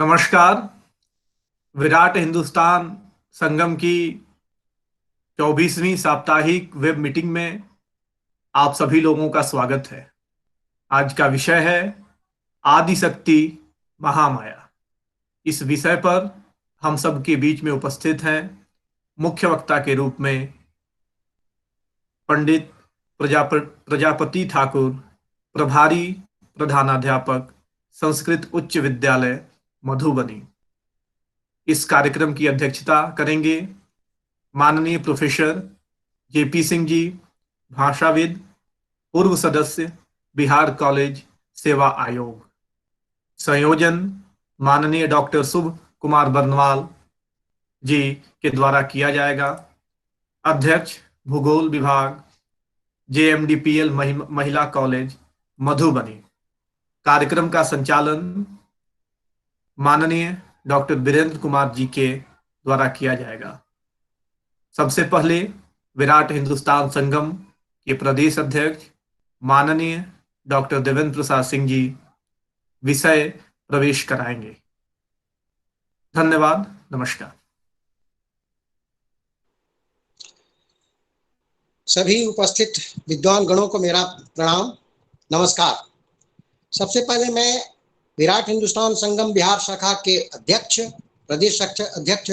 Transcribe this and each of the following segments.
नमस्कार। विराट हिंदुस्तान संगम की 24वीं साप्ताहिक वेब मीटिंग में आप सभी लोगों का स्वागत है। आज का विषय है आदिशक्ति महामाया। इस विषय पर हम सबके बीच में उपस्थित हैं मुख्य वक्ता के रूप में पंडित प्रजापति ठाकुर, प्रभारी प्रधानाध्यापक, संस्कृत उच्च विद्यालय मधुबनी। इस कार्यक्रम की अध्यक्षता करेंगे माननीय प्रोफेसर जेपी सिंह जी, भाषाविद, पूर्व सदस्य, बिहार कॉलेज सेवा आयोग। संयोजन माननीय डॉक्टर शुभ कुमार बर्नवाल जी के द्वारा किया जाएगा। अध्यक्ष भूगोल विभाग, जेएमडीपीएल महिला कॉलेज मधुबनी। कार्यक्रम का संचालन माननीय डॉक्टर वीरेंद्र कुमार जी के द्वारा किया जाएगा। सबसे पहले विराट हिंदुस्तान संगम के प्रदेश अध्यक्ष माननीय डॉक्टर देवेंद्र प्रसाद सिंह जी विषय प्रवेश कराएंगे। धन्यवाद। नमस्कार। सभी उपस्थित विद्वान गणों को मेरा प्रणाम, नमस्कार। सबसे पहले मैं विराट हिंदुस्तान संगम बिहार शाखा के अध्यक्ष, प्रदेश अध्यक्ष,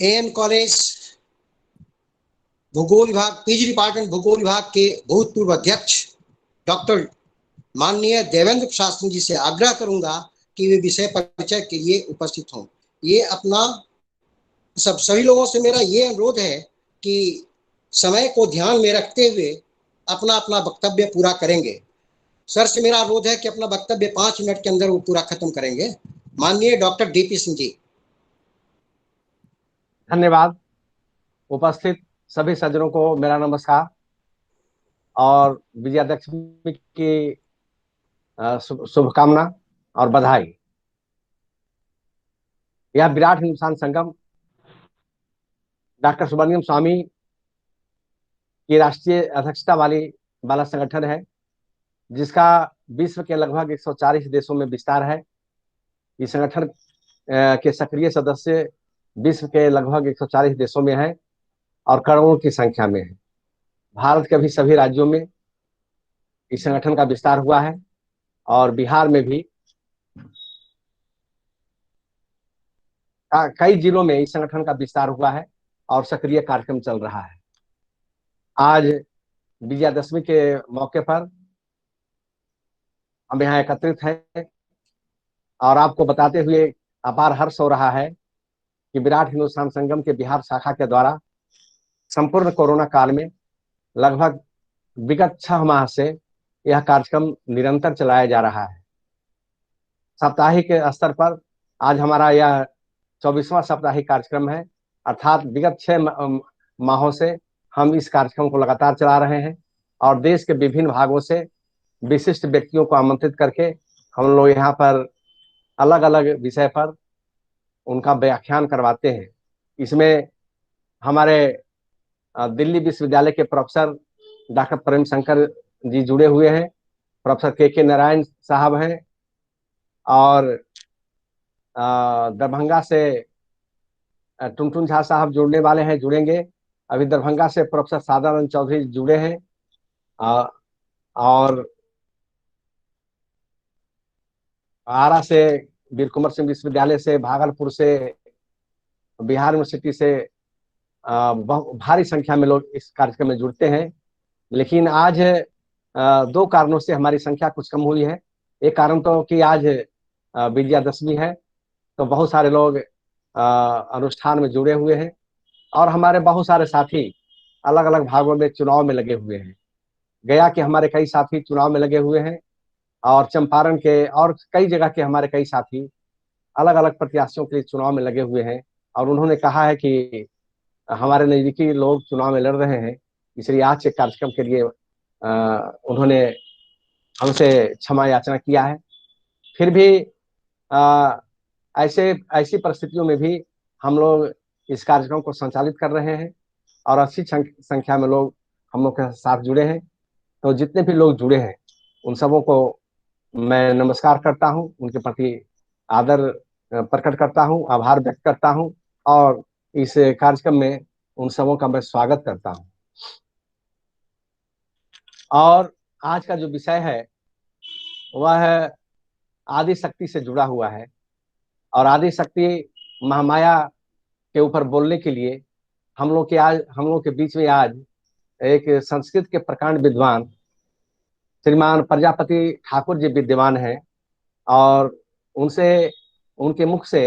एएन कॉलेज भूगोल विभाग, पीजी डिपार्टमेंट भूगोल विभाग के भूतपूर्व अध्यक्ष डॉक्टर माननीय देवेंद्र प्रसाद सिंह जी से आग्रह करूंगा कि वे विषय परिचय के लिए उपस्थित हों। ये अपना सभी लोगों से मेरा ये अनुरोध है कि समय को ध्यान में रखते हुए अपना अपना वक्तव्य पूरा करेंगे। सर से मेरा अनुरोध है कि अपना वक्तव्य 5 मिनट के अंदर वो पूरा खत्म करेंगे। माननीय डॉक्टर डीपी सिंह जी। धन्यवाद। उपस्थित सभी सज्जनों को मेरा नमस्कार और विजयादशमी की शुभकामना और बधाई। यह विराट हिंदुस्तान संगम डॉक्टर सुब्रमण्यम स्वामी की राष्ट्रीय अध्यक्षता वाला संगठन है, जिसका विश्व के लगभग 140 देशों में विस्तार है। इस संगठन के सक्रिय सदस्य विश्व के लगभग 140 देशों में हैं और करोड़ों की संख्या में है। भारत के भी सभी राज्यों में इस संगठन का विस्तार हुआ है और बिहार में भी कई जिलों में इस संगठन का विस्तार हुआ है और सक्रिय कार्यक्रम चल रहा है। आज विजयादशमी के मौके पर हम यहाँ एकत्रित हैं और आपको बताते हुए अपार हर्ष हो रहा है कि विराट हिंदुस्तान संगम के बिहार शाखा के द्वारा संपूर्ण कोरोना काल में लगभग विगत 6 माह से यह कार्यक्रम निरंतर चलाया जा रहा है। साप्ताहिक स्तर पर आज हमारा यह 24वां साप्ताहिक कार्यक्रम है, अर्थात विगत 6 माहों से हम इस कार्यक्रम को लगातार चला रहे हैं और देश के विभिन्न भागों से विशिष्ट व्यक्तियों को आमंत्रित करके हम लोग यहाँ पर अलग अलग विषय पर उनका व्याख्यान करवाते हैं। इसमें हमारे दिल्ली विश्वविद्यालय के प्रोफेसर डॉक्टर प्रेम शंकर जी जुड़े हुए हैं, प्रोफेसर के नारायण साहब हैं और दरभंगा से टुनटुन झा साहब जुड़ने वाले हैं, जुड़ेंगे। अभी दरभंगा से प्रोफेसर सादानंद चौधरी जुड़े हैं और आरा से वीर कुंवर सिंह विश्वविद्यालय से, भागलपुर से, बिहार यूनिवर्सिटी से बहुत भारी संख्या में लोग इस कार्यक्रम में जुड़ते हैं। लेकिन आज 2 कारणों से हमारी संख्या कुछ कम हुई है। एक कारण तो कि आज विजयादशमी है, तो बहुत सारे लोग अनुष्ठान में जुड़े हुए हैं और हमारे बहुत सारे साथी अलग अलग भागों में चुनाव में लगे हुए हैं। गया के हमारे कई साथी चुनाव में लगे हुए हैं और चंपारण के और कई जगह के हमारे कई साथी अलग अलग प्रत्याशियों के लिए चुनाव में लगे हुए हैं और उन्होंने कहा है कि हमारे नजदीकी लोग चुनाव में लड़ रहे हैं, इसलिए आज के कार्यक्रम के लिए उन्होंने हमसे क्षमा याचना किया है। फिर भी ऐसी परिस्थितियों में भी हम लोग इस कार्यक्रम को संचालित कर रहे हैं और अच्छी संख्या में लोग हम लोग के साथ जुड़े हैं। तो जितने भी लोग जुड़े हैं उन सबों को मैं नमस्कार करता हूं, उनके प्रति आदर प्रकट करता हूं, आभार व्यक्त करता हूं और इस कार्यक्रम में उन सबों का मैं स्वागत करता हूं। और आज का जो विषय है वह है आदि शक्ति से जुड़ा हुआ है। और आदि शक्ति महामाया के ऊपर बोलने के लिए हम लोग के बीच में आज एक संस्कृत के प्रकांड विद्वान श्रीमान प्रजापति ठाकुर जी विद्यमान हैं। और उनसे उनके मुख से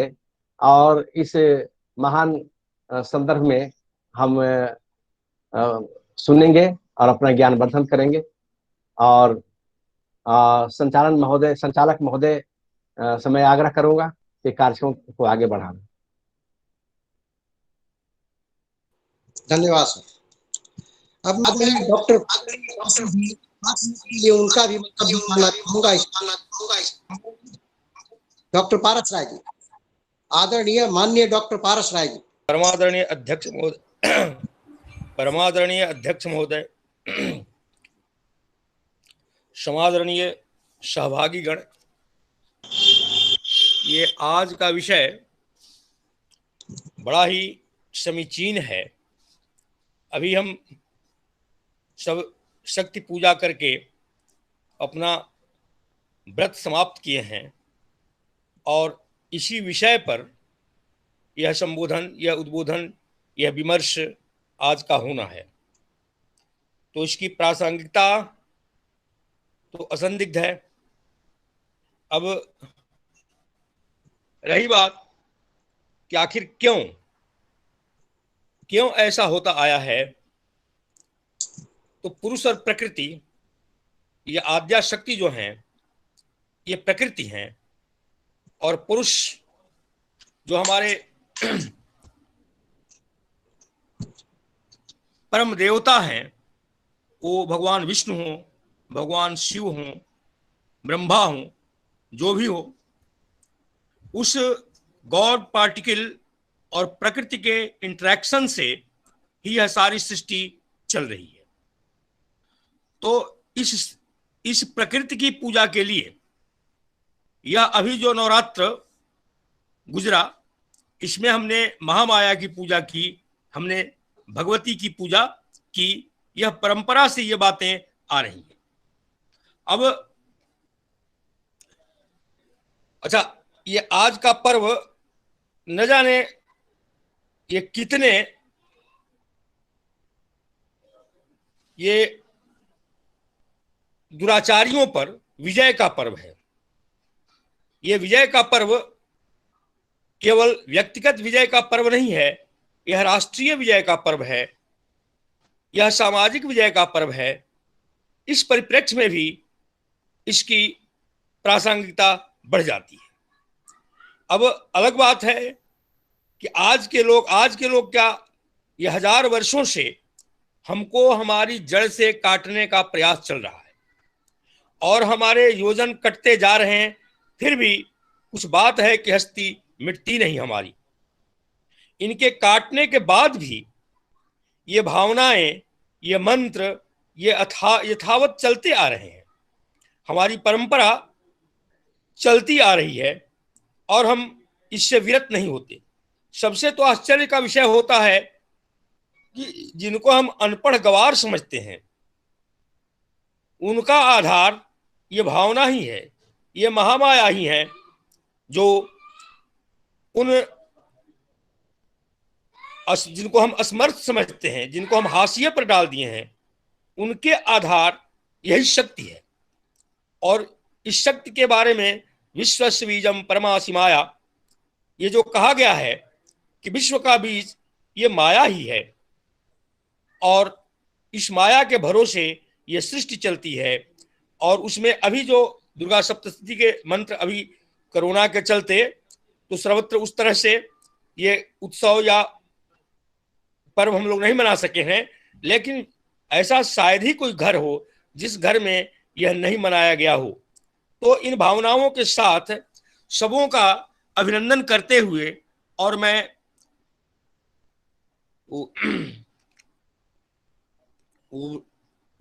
और इस महान संदर्भ में हम सुनेंगे और अपना ज्ञान वर्धन करेंगे। और संचालक महोदय से मैं आग्रह करूंगा कि कार्यक्रम को आगे बढ़ाना। धन्यवाद सर। अब मैं डॉक्टर ये उनका भी मतलब जानना चाहूंगा। डॉक्टर पारस राय जी, आदरणीय माननीय डॉक्टर पारस राय जी। परमादरणीय अध्यक्ष महोदय, समादरणीय सहभागी गण, ये आज का विषय बड़ा ही समीचीन है। अभी हम सब शक्ति पूजा करके अपना व्रत समाप्त किए हैं और इसी विषय पर यह संबोधन, यह उद्बोधन, यह विमर्श आज का होना है। तो इसकी प्रासंगिकता तो असंदिग्ध है। अब रही बात कि आखिर क्यों ऐसा होता आया है, तो पुरुष और प्रकृति, ये आद्या शक्ति जो हैं, ये प्रकृति हैं, और पुरुष जो हमारे परम देवता हैं, वो भगवान विष्णु हो, भगवान शिव हो, ब्रह्मा हो, जो भी हो, उस गॉड पार्टिकल और प्रकृति के इंटरेक्शन से ही यह सारी सृष्टि चल रही है। तो इस प्रकृति की पूजा के लिए यह अभी जो नवरात्र गुजरा, इसमें हमने महामाया की पूजा की, हमने भगवती की पूजा की। यह परंपरा से ये बातें आ रही हैं। अब अच्छा, ये आज का पर्व न जाने ये कितने ये दुराचारियों पर विजय का पर्व है। ये विजय का पर्व केवल व्यक्तिगत विजय का पर्व नहीं है, यह राष्ट्रीय विजय का पर्व है, यह सामाजिक विजय का पर्व है। इस परिप्रेक्ष्य में भी इसकी प्रासंगिकता बढ़ जाती है। अब अलग बात है कि आज के लोग क्या, ये 1000 वर्षों से हमको हमारी जड़ से काटने का प्रयास चल रहा है और हमारे योजन कटते जा रहे हैं, फिर भी कुछ बात है कि हस्ती मिटती नहीं हमारी। इनके काटने के बाद भी ये भावनाएं, ये मंत्र, ये यथावत चलते आ रहे हैं। हमारी परंपरा चलती आ रही है और हम इससे विरत नहीं होते। सबसे तो आश्चर्य का विषय होता है कि जिनको हम अनपढ़ गवार समझते हैं, उनका आधार ये भावना ही है, ये महामाया ही है, जो उन जिनको हम असमर्थ समझते हैं, जिनको हम हाशिए पर डाल दिए हैं, उनके आधार यही शक्ति है। और इस शक्ति के बारे में विश्वस्य बीजम परमासि माया, ये जो कहा गया है कि विश्व का बीज ये माया ही है और इस माया के भरोसे ये सृष्टि चलती है। और उसमें अभी जो दुर्गा सप्तशती के मंत्र अभी कोरोना के चलते तो सर्वत्र उस तरह से ये उत्सव या पर्व हम लोग नहीं मना सके हैं, लेकिन ऐसा शायद ही कोई घर हो जिस घर में यह नहीं मनाया गया हो। तो इन भावनाओं के साथ सबों का अभिनंदन करते हुए, और मैं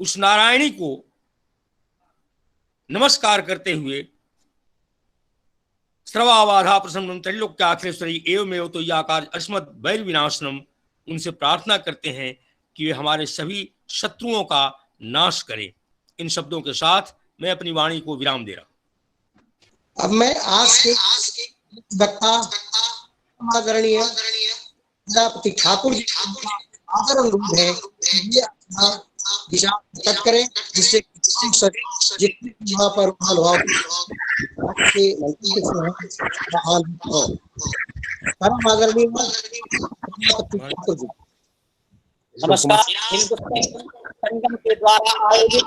उस नारायणी को नमस्कार करते हुए सर्वाबाधा प्रसन्नं त्रैलोक्याखिलेश्वरी एवमेव तो याकार अस्मद् वैर विनाशनम, उनसे प्रार्थना करते हैं कि वे हमारे सभी शत्रुओं का नाश करें। इन शब्दों के साथ मैं अपनी वाणी को विराम दे रहा हूं। अब मैं आज के वक्ता आदरणीय प्रजापति ठाकुर जी आदर अनुरोध है ये अपना विचार प्रकट करें, जिससे जितने यहाँ पर परम आदरणीय प्रजापति ठाकुर जी। नमस्कार। हिंदुस्तान संगम के द्वारा आयोजित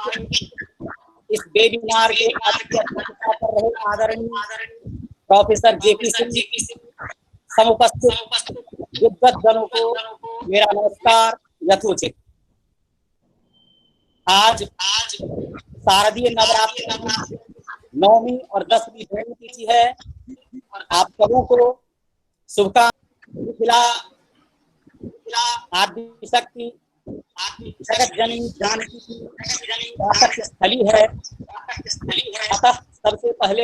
इस वेबिनार के अध्यक्षता कर रहे आदरणीय प्रोफेसर जेपी सिंह, समुपस्थित विद्वत जनों को मेरा नमस्कार यथोचित। आज शारदीय नवरात्रि 9वीं और 10वीं दोनों तिथि है। आप सबों को शुभकामनाएं। आदि शक्ति जगत जननी जानकी की स्थली है। अतः सबसे पहले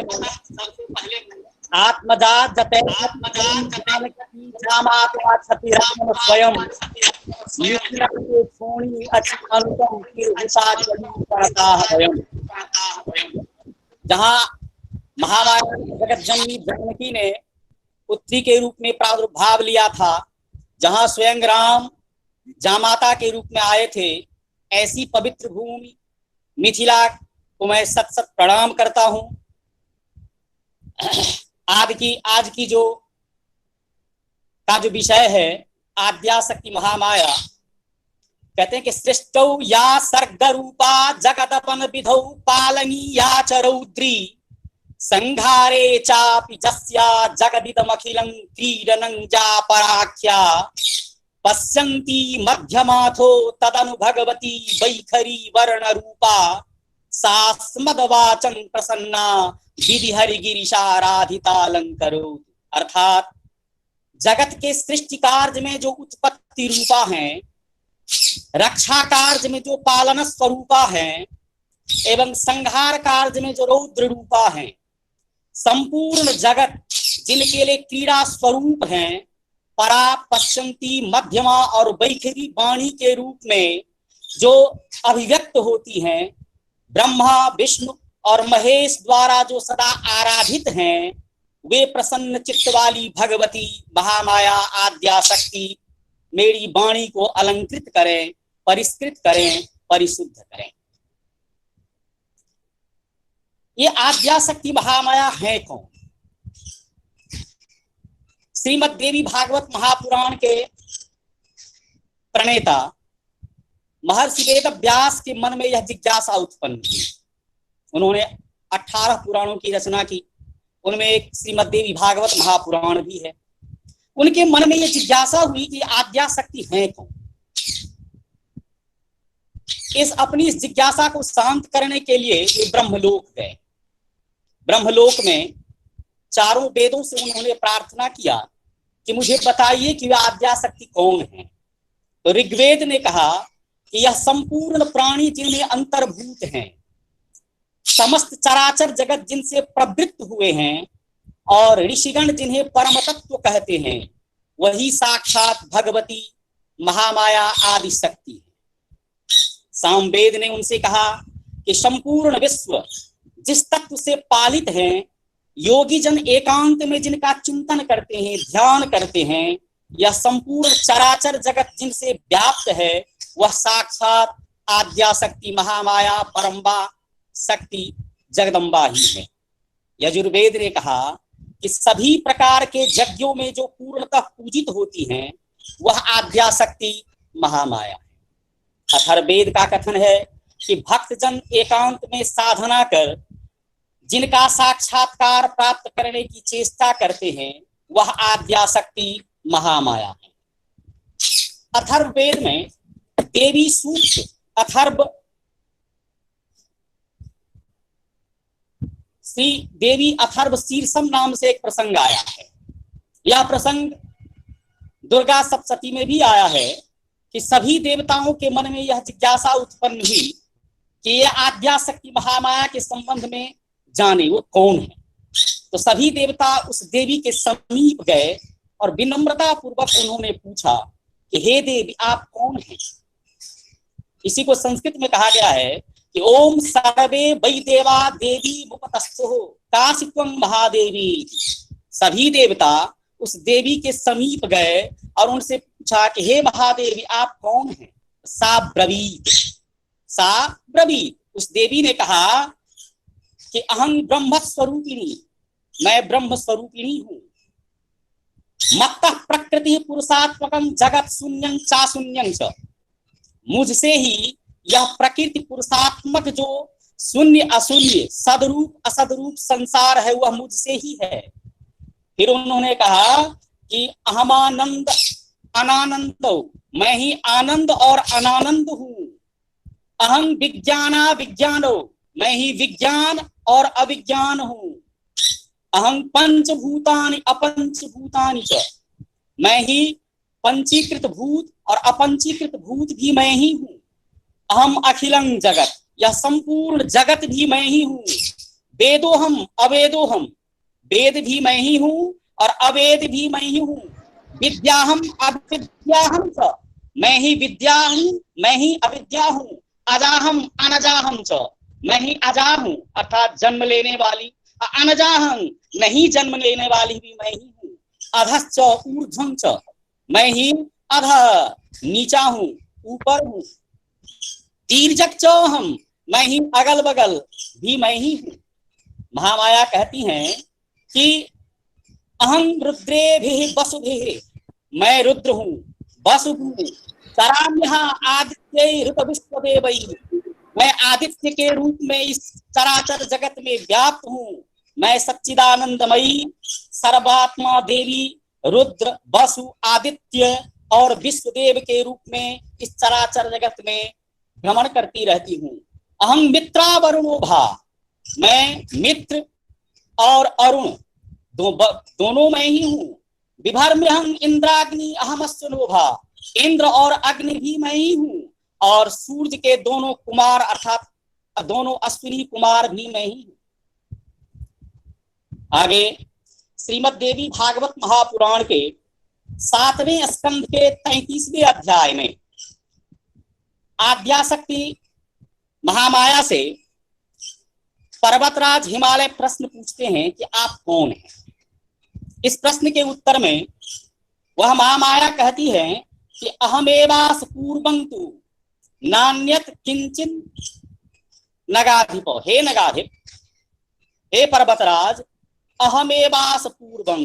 आत्मजात जते स्वयं जहाँ महामाया जगत जननी जानकी ने पुत्री के रूप में प्रादुर्भाव लिया था, जहां स्वयं राम जामाता के रूप में आए थे, ऐसी पवित्र भूमि मिथिला को मैं सत सत प्रणाम करता हूं। आज की जो विषय है आद्याशक्ति महामाया, कहते हैं कि सृष्टौ या सर्ग रूपा जगदपन विधौ पालनी या च रौद्री संघारे चापि जस्या जगदिदमखिलं क्रीडनं जा पराख्या पश्यन्ति मध्यमाथो तदनु भगवती वैखरी वर्ण रूपा सा स्मदवाचं प्रसन्ना विधि हरिगिरिशाराधितालंकरो। अर्थात जगत के सृष्टि कार्य में जो उत्पत्ति रूपा हैं, रक्षा कार्य में जो पालन स्वरूपा हैं, एवं संहार कार्य में जो रौद्र रूपा हैं, संपूर्ण जगत जिनके लिए क्रीड़ा स्वरूप हैं, परा पश्यंती मध्यमा और वैखरी वाणी के रूप में जो अभिव्यक्त होती हैं, ब्रह्मा विष्णु और महेश द्वारा जो सदा आराधित हैं, वे प्रसन्न चित्त वाली भगवती महामाया आद्याशक्ति मेरी वाणी को अलंकृत करें, परिष्कृत करें, परिशुद्ध करें। ये आद्याशक्ति महामाया है कौन? श्रीमद् देवी भागवत महापुराण के प्रणेता महर्षि वेद व्यास के मन में यह जिज्ञासा उत्पन्न हुई। उन्होंने 18 पुराणों की रचना की, उनमें एक श्रीमद् देवी भागवत महापुराण भी है। उनके मन में यह जिज्ञासा हुई कि आद्याशक्ति है कौन। अपनी इस जिज्ञासा को शांत करने के लिए वे ब्रह्मलोक गए। ब्रह्मलोक में चारों वेदों से उन्होंने प्रार्थना किया कि मुझे बताइए कि वह आद्याशक्ति कौन है। तो ऋग्वेद ने कहा कि यह संपूर्ण प्राणी जिनमें अंतर्भूत हैं, समस्त चराचर जगत जिनसे प्रवृत्त हुए हैं, और ऋषिगण जिन्हें परम तत्व कहते हैं, वही साक्षात भगवती महामाया आदि शक्ति है। सामवेद ने उनसे कहा कि संपूर्ण विश्व जिस तत्व से पालित हैं, योगी जन एकांत में जिनका चिंतन करते हैं, ध्यान करते हैं, यह संपूर्ण चराचर जगत जिनसे व्याप्त है, वह साक्षात आद्याशक्ति महामाया परम्बा शक्ति जगदम्बा ही है। यजुर्वेद ने कहा कि सभी प्रकार के यज्ञों में जो पूर्णतः पूजित होती हैं, वह आद्याशक्ति महामाया है। अथर्ववेद का कथन है कि भक्तजन एकांत में साधना कर जिनका साक्षात्कार प्राप्त करने की चेष्टा करते हैं, वह आद्याशक्ति महामाया है। अथर्ववेद में देवी सूक्त अथर्व श्री देवी अथर्व शीर्षम नाम से एक प्रसंग आया है। यह प्रसंग दुर्गा सप्तशती में भी आया है कि सभी देवताओं के मन में यह जिज्ञासा उत्पन्न हुई कि ये आद्या शक्ति महामाया के संबंध में जाने वो कौन है। तो सभी देवता उस देवी के समीप गए और विनम्रता पूर्वक उन्होंने पूछा कि हे देवी आप कौन हैं। इसी को संस्कृत में कहा गया है कि ओम सर्वे वै देवा देवी मुपतस्थो काशित्वं महादेवी। सभी देवता उस देवी के समीप गए और उनसे पूछा कि हे महादेवी आप कौन हैं। सा ब्रवीत उस देवी ने कहा कि अहं ब्रह्म स्वरूपिणी, मैं ब्रह्म स्वरूपिणी हूं। मत्तः प्रकृति पुरुषात्मकं जगत शून्यं चाशून्यं च, मुझसे ही यह प्रकृति पुरुषात्मक जो शून्य अशून्य सदरूप असदरूप संसार है वह मुझसे ही है। फिर उन्होंने कहा कि अहमानंद अनानंदो, मैं ही आनंद और अनानंद हूं। अहं विज्ञाना विज्ञानो, मैं ही विज्ञान और अविज्ञान हूं। अहं पंचभूतानि अपंचभूतानि च, मैं ही पंचीकृत भूत और अपंचीकृत भूत भी मैं ही हूं। अहम अखिलं जगत, यह संपूर्ण जगत भी मैं ही हूं। वेदोहम अवेदोहम, वेद भी मैं ही हूं और अवेद भी मैं ही हूं। विद्याहम अविद्याहम च, मैं ही विद्या हूं, मैं ही अविद्या हूं। अजाहम अनजाहम च, मैं ही अजा हूं अर्थात जन्म लेने वाली। अनजाहम, नहीं जन्म लेने वाली भी मैं ही हूं। अधश्च ऊर्ध्वं च, मैं ही अध नीचा हूं ऊपर हूं। तीर्जक च हम, मैं ही अगल बगल भी मैं ही हूं। महामाया कहती हैं कि अहं रुद्रेभिः वसुभिः, मैं रुद्र हूं वसु हूं। चराम्यः आदित्यै ऋतविश्वदेवैः, मैं आदित्य के रूप में इस चराचर जगत में व्याप्त हूं। मैं सच्चिदानंदमयी सर्वात्मा देवी रुद्र वसु आदित्य और विश्वदेव के रूप में इस चराचर जगत में भ्रमण करती रहती हूँ। अहं मित्रा वरुणो भा, मैं मित्र और अरुण दोनों मैं ही हूँ। विभर्म्यहं इंद्राग्नि अहमस्य नोभा, इंद्र और अग्नि भी मैं ही हूँ। और सूर्य के दोनों कुमार अर्थात दोनों अश्विनी कुमार भी मैं ही हूँ। आगे श्रीमद् देवी भागवत महापुराण के 7वें स्कंध के 33वें अध्याय में आद्याशक्ति महामाया से पर्वतराज हिमालय प्रश्न पूछते हैं कि आप कौन हैं। इस प्रश्न के उत्तर में वह महामाया कहती है कि अहमेवास पूर्वं तु नान्यत किंचिन नगाधिप। हे नगाधिप, हे पर्वतराज, अहमेवास पूर्वं,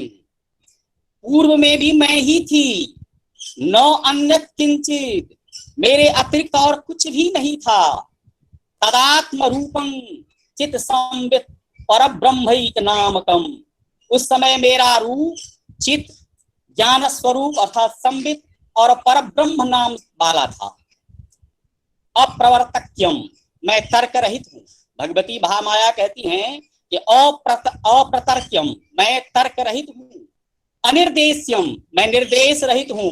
पूर्व में भी मैं ही थी। न अन्यत किंचित, मेरे अतिरिक्त और कुछ भी नहीं था। तदात्म रूपं चित संवित परब्रह्मैक नामकम, उस समय मेरा रूप चित ज्ञान स्वरूप अर्थात संवित और परब्रह्म नाम वाला था। अप्रवर्तक्यम, मैं तर्क रहित हूँ। भगवती महामाया कहती हैं कि अप्रतर्क्यम, मैं तर्क रहित हूँ। अनिर्देश्यम, मैं निर्देश रहित हूँ।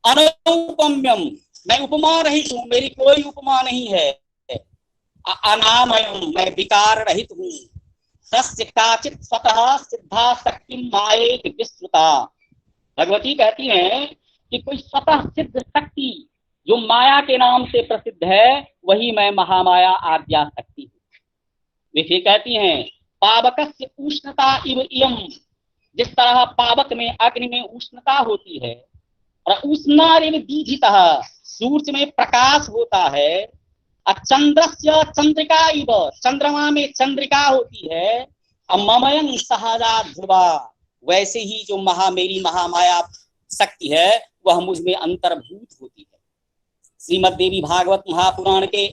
अनुपम्यम, मैं उपमा रहित हूँ, मेरी कोई उपमा नहीं है। अनामयम, मैं विकार रहित हूँ। तस्य काचित स्वतः सिद्धा शक्ति मायेत विश्रुता। भगवती कहती हैं कि कोई स्वतः सिद्ध शक्ति जो माया के नाम से प्रसिद्ध है वही मैं महामाया आद्या शक्ति हूँ। वे फिर कहती हैं पावकस्य उष्णता इव इयम, जिस तरह पावक में अग्नि में उष्णता होती है और उष्णारिव दीधितः, सूर्य में प्रकाश होता है। चंद्रस्य चंद्रिका इव, चंद्रमा में चंद्रिका होती है। ममयं सहजा ध्रुवा, वैसे ही जो मेरी महामाया शक्ति है वह मुझ में अंतर्भूत होती है। श्रीमद् देवी भागवत महापुराण के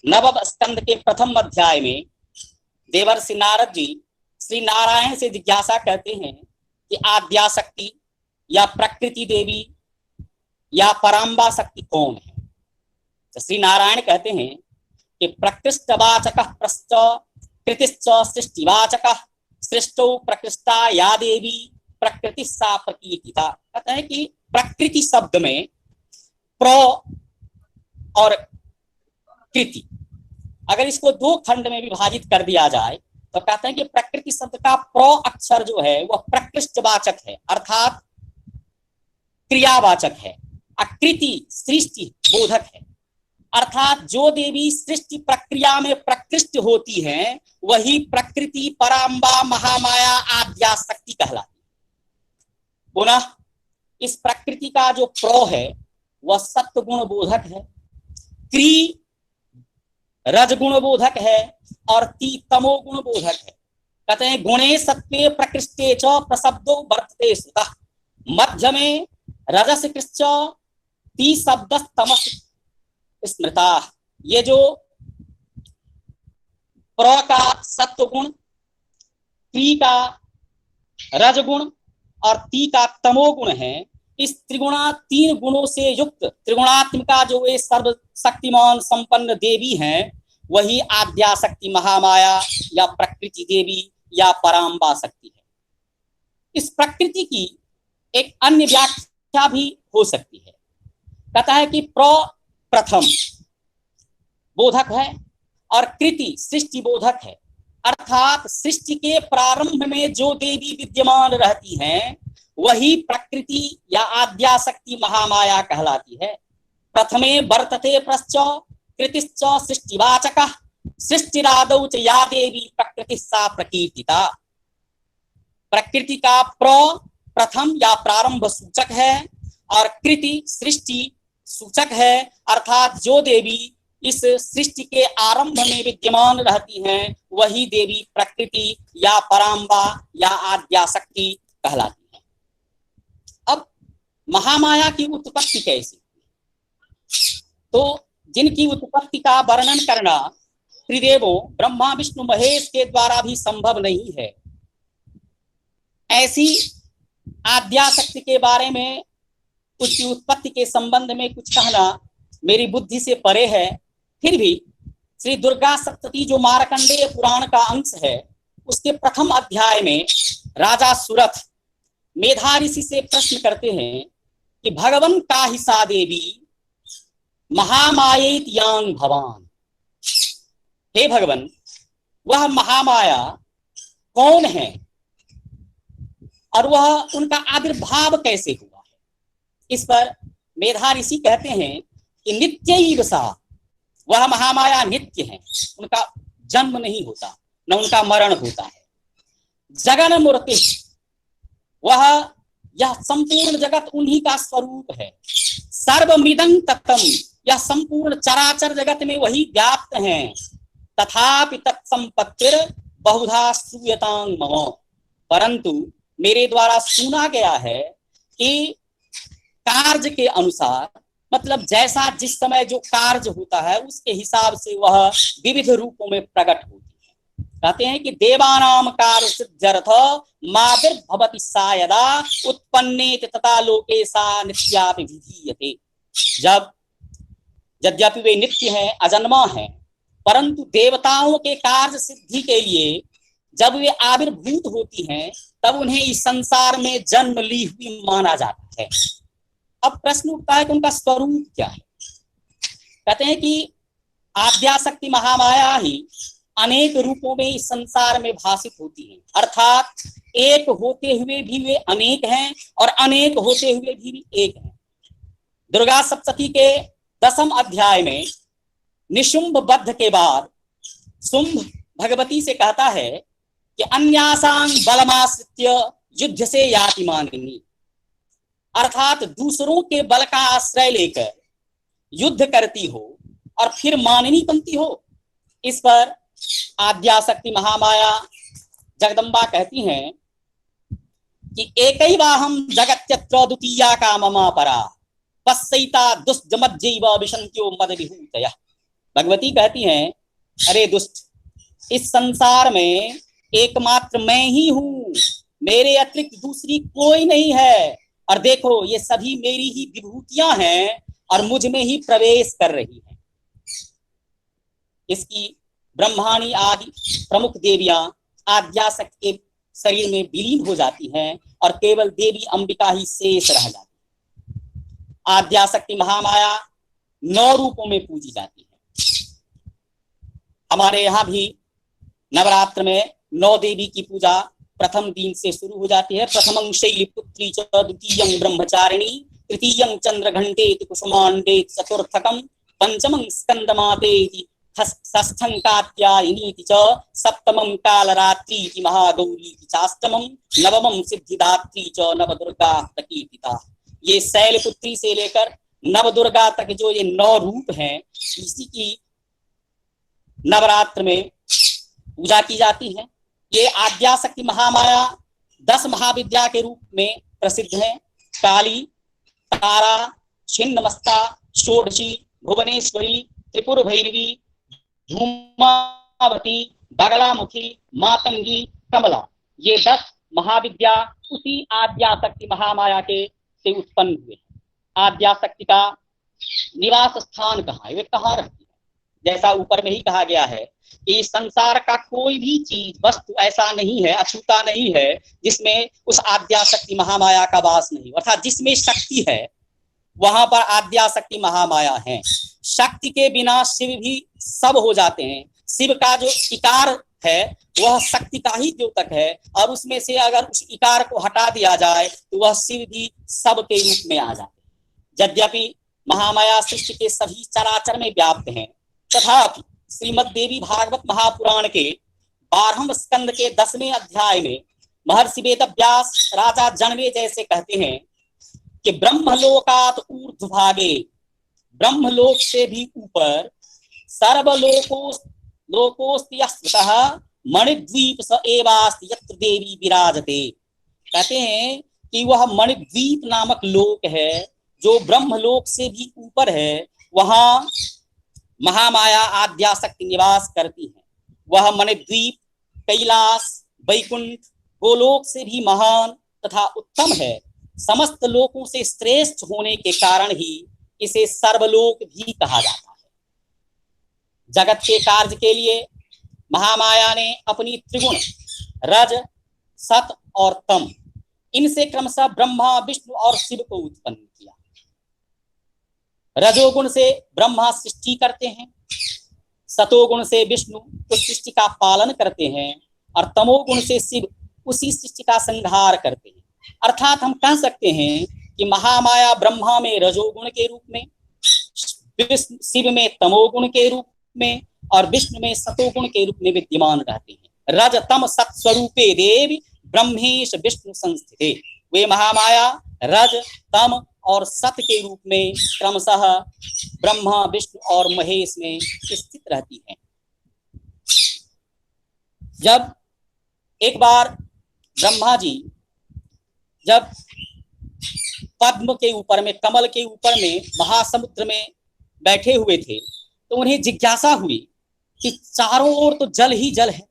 9वें स्कंद के 1 अध्याय में देवर्षि नारद जी श्री नारायण से जिज्ञासा करते हैं कि आद्या शक्ति या प्रकृति देवी या पराम्बा शक्ति कौन है। तो श्री नारायण कहते हैं कि प्रकृष्टवाचक प्रश्च कृतिश्च सृष्टिवाचक सृष्टो प्रकृष्टा या देवी प्रकृति सा प्रकीर्तिता। कहते हैं कि प्रकृति शब्द में प्र और कृति, अगर इसको दो खंड में विभाजित कर दिया जाए तो कहते हैं कि प्रकृति शब्द का प्र अक्षर जो है वह प्रकृष्टवाचक है, अर्थात क्रियावाचक है। आकृति सृष्टि बोधक है, अर्थात जो देवी सृष्टि प्रक्रिया में प्रकृष्ट होती हैं वही प्रकृति, पराम्बा, महामाया, आद्या शक्ति कहलाती है। पुनः इस प्रकृति का जो प्र है वह सत्व गुण बोधक है, क्री रजगुण बोधक है और ती तमो गुण बोधक है। कहते हैं गुणे सत्वे प्रकृष्टे च प्रशब्दो वर्तते सुतः, मध्य में रजस कृष्च ती शब्द तमस स्मृता। ये जो प्र का सत्व गुण, क्री का रजगुण और ती का तमो गुण है, इस त्रिगुणा तीन गुणों से युक्त त्रिगुणात्मिका जो वे सर्वशक्तिमान संपन्न देवी हैं वही आद्या शक्ति, महामाया या प्रकृति देवी या पराम्बा शक्ति है। इस प्रकृति की एक अन्य व्याख्या भी हो सकती है। कहता है कि प्रथम बोधक है और कृति सृष्टि बोधक है, अर्थात सृष्टि के प्रारंभ में जो देवी विद्यमान रहती हैं वही प्रकृति या आद्या शक्ति महामाया कहलाती है। प्रथमे वर्तते प्रश्च कृतिश्च सृष्टिवाचकः, सृष्टिरादौ च या देवी प्रकृति सा प्रकीर्तिता। प्रकृति का प्रथम या प्रारंभ सूचक है और कृति सृष्टि सूचक है, अर्थात जो देवी इस सृष्टि के आरंभ में विद्यमान रहती हैं वही देवी प्रकृति या पराम्बा या आद्या शक्ति कहलाती है। अब महामाया की उत्पत्ति कैसी? तो जिनकी उत्पत्ति का वर्णन करना त्रिदेवों ब्रह्मा विष्णु महेश के द्वारा भी संभव नहीं है, ऐसी आद्या शक्ति के बारे में उसकी उत्पत्ति के संबंध में कुछ कहना मेरी बुद्धि से परे है। फिर भी श्री दुर्गा सप्तती जो मार्कंडेय पुराण का अंश है उसके प्रथम अध्याय में राजा सुरथ मेधा ऋषि से प्रश्न करते हैं कि भगवन का ही सा देवी महामायेत यांग भवान, हे भगवन वह महामाया कौन है और वह उनका आविर्भाव कैसे हुआ है? इस पर मेधा ऋषि कहते हैं कि नित्यैव सा, वह महामाया नित्य है, उनका जन्म नहीं होता न उनका मरण होता है। जगन मूर्ति, वह यह संपूर्ण जगत उन्हीं का स्वरूप है। सर्वमिदं तत्तम, यह संपूर्ण चराचर जगत में वही व्याप्त हैं। तथापि तत्संपत्तिर बहुधा श्रूयतां मम, परंतु मेरे द्वारा सुना गया है कि कार्य के अनुसार, मतलब जैसा जिस समय जो कार्य होता है उसके हिसाब से वह विविध रूपों में प्रकट होती है। कहते हैं कि देवानाम कार्य सिद्ध्यर्थ माविर्भवति सा यदा उत्पन्ने तथा लोके सा नित्यापि विधीयते। जब यद्यपि वे नित्य हैं, अजन्मा हैं, परंतु देवताओं के कार्य सिद्धि के लिए जब वे आविर्भूत होती हैं तब उन्हें इस संसार में जन्म ली हुई माना जाता है। अब प्रश्न उठता है कि उनका स्वरूप क्या है? कहते हैं कि आद्या शक्ति महामाया ही अनेक रूपों में इस संसार में भाषित होती है, अर्थात एक होते हुए भी वे अनेक हैं और अनेक होते हुए भी एक हैं। दुर्गा सप्तती के 10वें अध्याय में निशुंभ वध के बाद शुंभ भगवती से कहता है कि अन्यासां बलमाश्रित्य युद्ध से याति मानिनी, अर्थात दूसरों के बल का आश्रय लेकर युद्ध करती हो और फिर मानिनी बनती हो। इस पर आद्या शक्ति महामाया जगदम्बा कहती हैं कि एकैवाहं जगत्यत्र द्वितीया का ममा परा पश्यैता दुष्टमज्जैव विशन्त्यो मद विभूतयः। भगवती कहती हैं, अरे दुष्ट, इस संसार में एकमात्र मैं ही हूं, मेरे अतिरिक्त दूसरी कोई नहीं है, और देखो ये सभी मेरी ही विभूतियां हैं और मुझ में ही प्रवेश कर रही हैं। इसकी ब्रह्माणी आदि प्रमुख देवियां आद्या शक्ति के शरीर में विलीन हो जाती हैं और केवल देवी अंबिका ही शेष रह जाती है। आद्या शक्ति महामाया 9 रूपों में पूजी जाती है। हमारे यहाँ भी नवरात्र में 9 देवी की पूजा प्रथम दिन से शुरू हो जाती है। प्रथमं शैलपुत्री च, द्वितीयं ब्रह्मचारिणी, तृतीयं चंद्रघंटेति कुसुमांडेति, चतुर्थकं पंचमं स्कंदमातेति, षष्ठं कात्यायनीति च, सप्तमं कालरात्रीति महागौरीति चाष्टमं नवमं सिद्धिदात्री च नवदुर्गा प्रकीर्तिता। ये शैलपुत्री से लेकर नवदुर्गा तक जो ये 9 रूप हैं, इसी की नवरात्र में पूजा की जाती है। ये आद्याशक्ति महामाया 10 महाविद्या के रूप में प्रसिद्ध है। काली, तारा, छिन्नमस्ता, षोडशी, भुवनेश्वरी, त्रिपुर भैरवी, धूमावती, बगलामुखी, मातंगी, कमला, ये 10 महाविद्या उसी आद्याशक्ति महामाया के से उत्पन्न हुए। आद्याशक्ति का निवास स्थान कहाँ है, वे कहाँ रहती है? जैसा ऊपर में ही कहा गया है कि संसार का कोई भी चीज वस्तु ऐसा नहीं है, अछूता नहीं है, जिसमें उस आद्याशक्ति महामाया का वास नहीं। अर्थात जिसमें शक्ति है वहां पर आद्याशक्ति महामाया है। शक्ति के बिना शिव भी सब हो जाते हैं। शिव का जो इकार है वह शक्ति का ही द्योतक है, और उसमें से अगर उस इकार को हटा दिया जाए तो वह शिव भी सब के रूप में आ जाते हैं। यद्यपि महामाया सृष्टि के सभी चराचर में व्याप्त हैं, तथापि श्रीमद् देवी भागवत महापुराण के 12वें स्कंद के 10वें अध्याय में महर्षि वेदव्यास राजा जनमे जैसे कहते हैं कि ब्रह्मलोकात ऊर्ध्वभागे, ब्रह्मलोक से भी ऊपर, सर्वलोकोस्ति यस्तः मणिद्वीप स एवास्ति यत्र देवी विराजते। कहते हैं कि वह मणिद्वीप नामक लोक है जो ब्रह्मलोक से भी ऊपर है, वहां महामाया आद्याशक्ति निवास करती है। वह मणिद्वीप कैलाश, वैकुंठ, गोलोक से भी महान तथा उत्तम है। समस्त लोकों से श्रेष्ठ होने के कारण ही इसे सर्वलोक भी कहा जाता है। जगत के कार्य के लिए महामाया ने अपनी त्रिगुण रज, सत और तम, इनसे क्रमशः ब्रह्मा, विष्णु और शिव को उत्पन्न किया। रजोगुण से ब्रह्मा सृष्टि करते हैं, सतोगुण से विष्णु उस सृष्टि का पालन करते हैं, और तमोगुण से शिव उसी सृष्टि का संहार करते हैं। अर्थात हम कह सकते हैं कि महामाया ब्रह्मा में रजोगुण के रूप में, शिव में तमोगुण के रूप में और विष्णु में सतोगुण के रूप में विद्यमान रहते हैं। रज तम सत स्वरूपे देवी ब्रह्मेश विष्णु संस्थिते। वे महामाया रज, तम और सत के रूप में क्रमशः ब्रह्मा, विष्णु और महेश में स्थित रहती हैं। जब एक बार ब्रह्मा जी जब पद्म के ऊपर में, कमल के ऊपर में, महासमुद्र में बैठे हुए थे, तो उन्हें जिज्ञासा हुई कि चारों ओर तो जल ही जल है,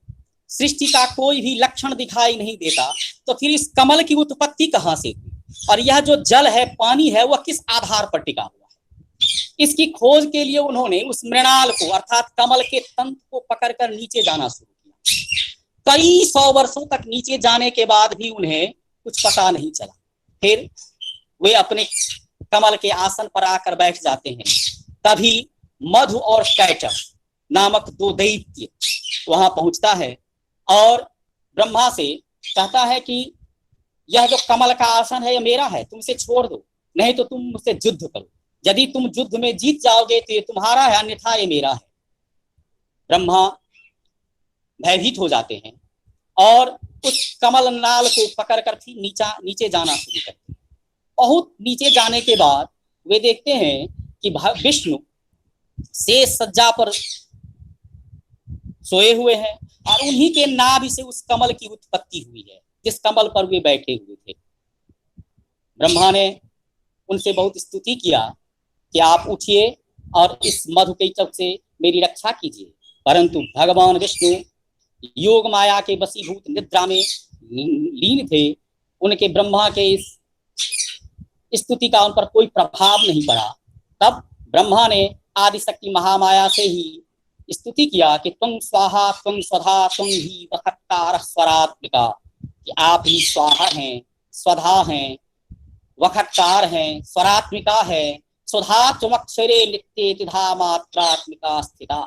सृष्टि का कोई भी लक्षण दिखाई नहीं देता, तो फिर इस कमल की उत्पत्ति कहां से हुई, और यह जो जल है, पानी है, वह किस आधार पर टिका हुआ है। इसकी खोज के लिए उन्होंने उस मृणाल को अर्थात कमल के तंतु को पकड़कर नीचे जाना शुरू किया। कई 100 वर्षों तक नीचे जाने के बाद भी उन्हें कुछ पता नहीं चला। फिर वे अपने कमल के आसन पर आकर बैठ जाते हैं। तभी मधु और कैटव नामक 2 दैत्य वहां पहुंचता है और ब्रह्मा से कहता है कि यह जो कमल का आसन है यह मेरा है, तुम इसे छोड़ दो, नहीं तो तुम मुझसे युद्ध करो। यदि तुम युद्ध में जीत जाओगे तो ये तुम्हारा है, अन्यथा ये मेरा है। ब्रह्मा भयभीत हो जाते हैं और उस कमल नाल को पकड़कर फिर नीचे जाना शुरू करते हैं। बहुत नीचे जाने के बाद वे देखते हैं कि विष्णु शेष सज्जा पर सोए हुए हैं और उन्हीं के नाभि से उस कमल की उत्पत्ति हुई है जिस कमल पर वे बैठे हुए थे। ब्रह्मा ने उनसे बहुत स्तुति किया कि आप उठिए और इस मधुकैटभ से मेरी रक्षा कीजिए, परंतु भगवान विष्णु योग माया के वशीभूत निद्रा में लीन थे। उनके ब्रह्मा के इस स्तुति का उन पर कोई प्रभाव नहीं पड़ा। तब ब्रह्मा ने आदिशक्ति महामाया से ही स्तुति किया कि तुम स्वाहा, तुम स्वधा, तुम ही वखत्कार स्वरात्मिका, कि आप ही स्वाहा हैं, स्वधा हैं, वखत्कार हैं, स्वरात्मिका है, सुधा तुमक्षरे नित्ये तिधा मात्रात्मिका स्थिता।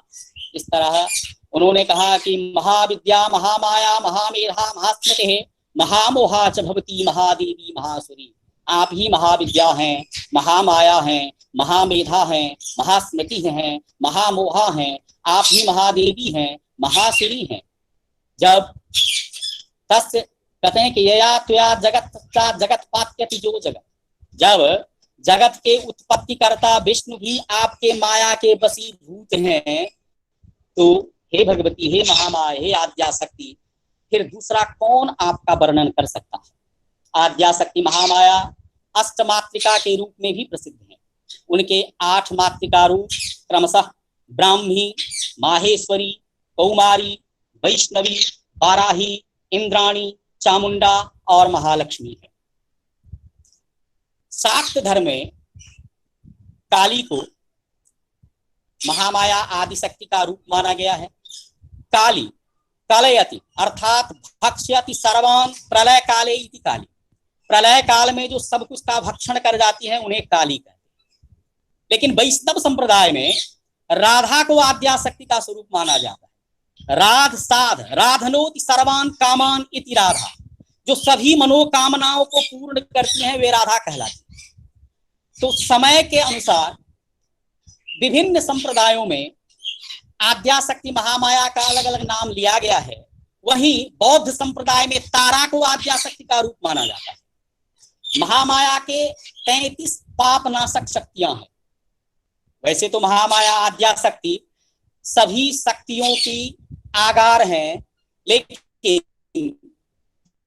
इस तरह उन्होंने कहा कि महाविद्या महामाया महामेधा महास्मृति महामोहा च भवती महादेवी महासुरी। आप ही महाविद्या हैं, महामाया हैं, महामेधा हैं, महास्मृति हैं, महामोहा हैं, आप ही महादेवी हैं, महासुरी हैं। जब तस्य कहते हैं कि यया त्वया जगत पात्यति जो जगत, जब जगत के उत्पत्ति करता विष्णु भी आपके माया के वशीभूत हैं, तो हे भगवती, हे महामाया, हे आद्याशक्ति, फिर दूसरा कौन आपका वर्णन कर सकता है। आद्याशक्ति महामाया अष्टमात्रिका के रूप में भी प्रसिद्ध है। उनके 8 मात्रिका रूप क्रमशः ब्राह्मी, माहेश्वरी, कौमारी, वैष्णवी, वाराही, इंद्राणी, चामुंडा और महालक्ष्मी है। शाक्त धर्म में काली को महामाया आदिशक्ति का रूप माना गया है। काली कलयति अर्थात भक्ष्यति सर्वान प्रलय काले इति काली। प्रलय काल में जो सब कुछ का भक्षण कर जाती है उन्हें काली कहते हैं। लेकिन वैष्णव संप्रदाय में राधा को आद्याशक्ति का स्वरूप माना जाता है। राध साध राधनोति सर्वान कामान इति राधा, जो सभी मनोकामनाओं को पूर्ण करती हैं वे राधा कहलाती है। तो समय के अनुसार विभिन्न संप्रदायों में आद्याशक्ति महामाया का अलग अलग नाम लिया गया है। वहीं बौद्ध संप्रदाय में तारा को आद्याशक्ति का रूप माना जाता है। महामाया के 33 पापनाशक शक्तियां हैं। वैसे तो महामाया आद्याशक्ति सभी शक्तियों की आगार हैं, लेकिन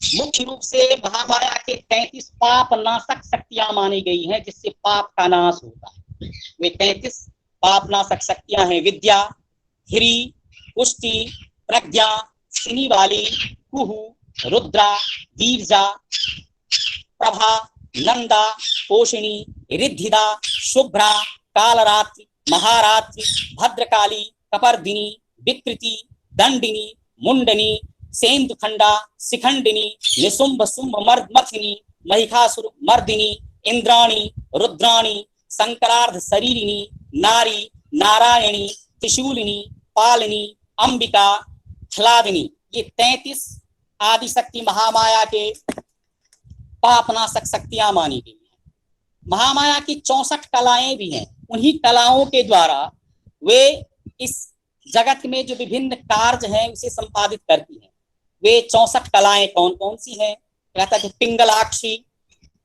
मुख्य रूप से महामाया के 33 पाप नाशक शक्तियां मानी गई हैं, जिससे पाप का नाश होता है। वे 33 पाप नाशक शक्तियां हैं: विद्या, ह्री, पुष्टि, प्रज्ञा, सिनी वाली, कुहू, रुद्रा, वीरजा, प्रभा, नंदा, पोषिणी, रिद्धिदा, शुभ्रा, कालरात्रि, महारात्रि, भद्रकाली, कपर्दिनी, विकृति, दंडिनी, मुंडनी, सेंदुखंडा, शिखंडिनी, निशुंभ शुंभ मर्दमथिनी, महिषासुर मर्दिनी, इंद्राणी, रुद्राणी, संकरार्ध शरीरिणी, नारी, नारायणी, त्रिशूलिनी, पालिनी, अंबिका, ह्लादिनी। ये 33 आदिशक्ति महामाया के पापनाशक शक्तियां मानी गई हैं। महामाया की 64 कलाएं भी हैं। उन्हीं कलाओं के द्वारा वे इस जगत में जो विभिन्न कार्य हैं उसे संपादित करती हैं। वे 64 कलाएं कौन कौन सी हैं? कहता है पिंगलाक्षी,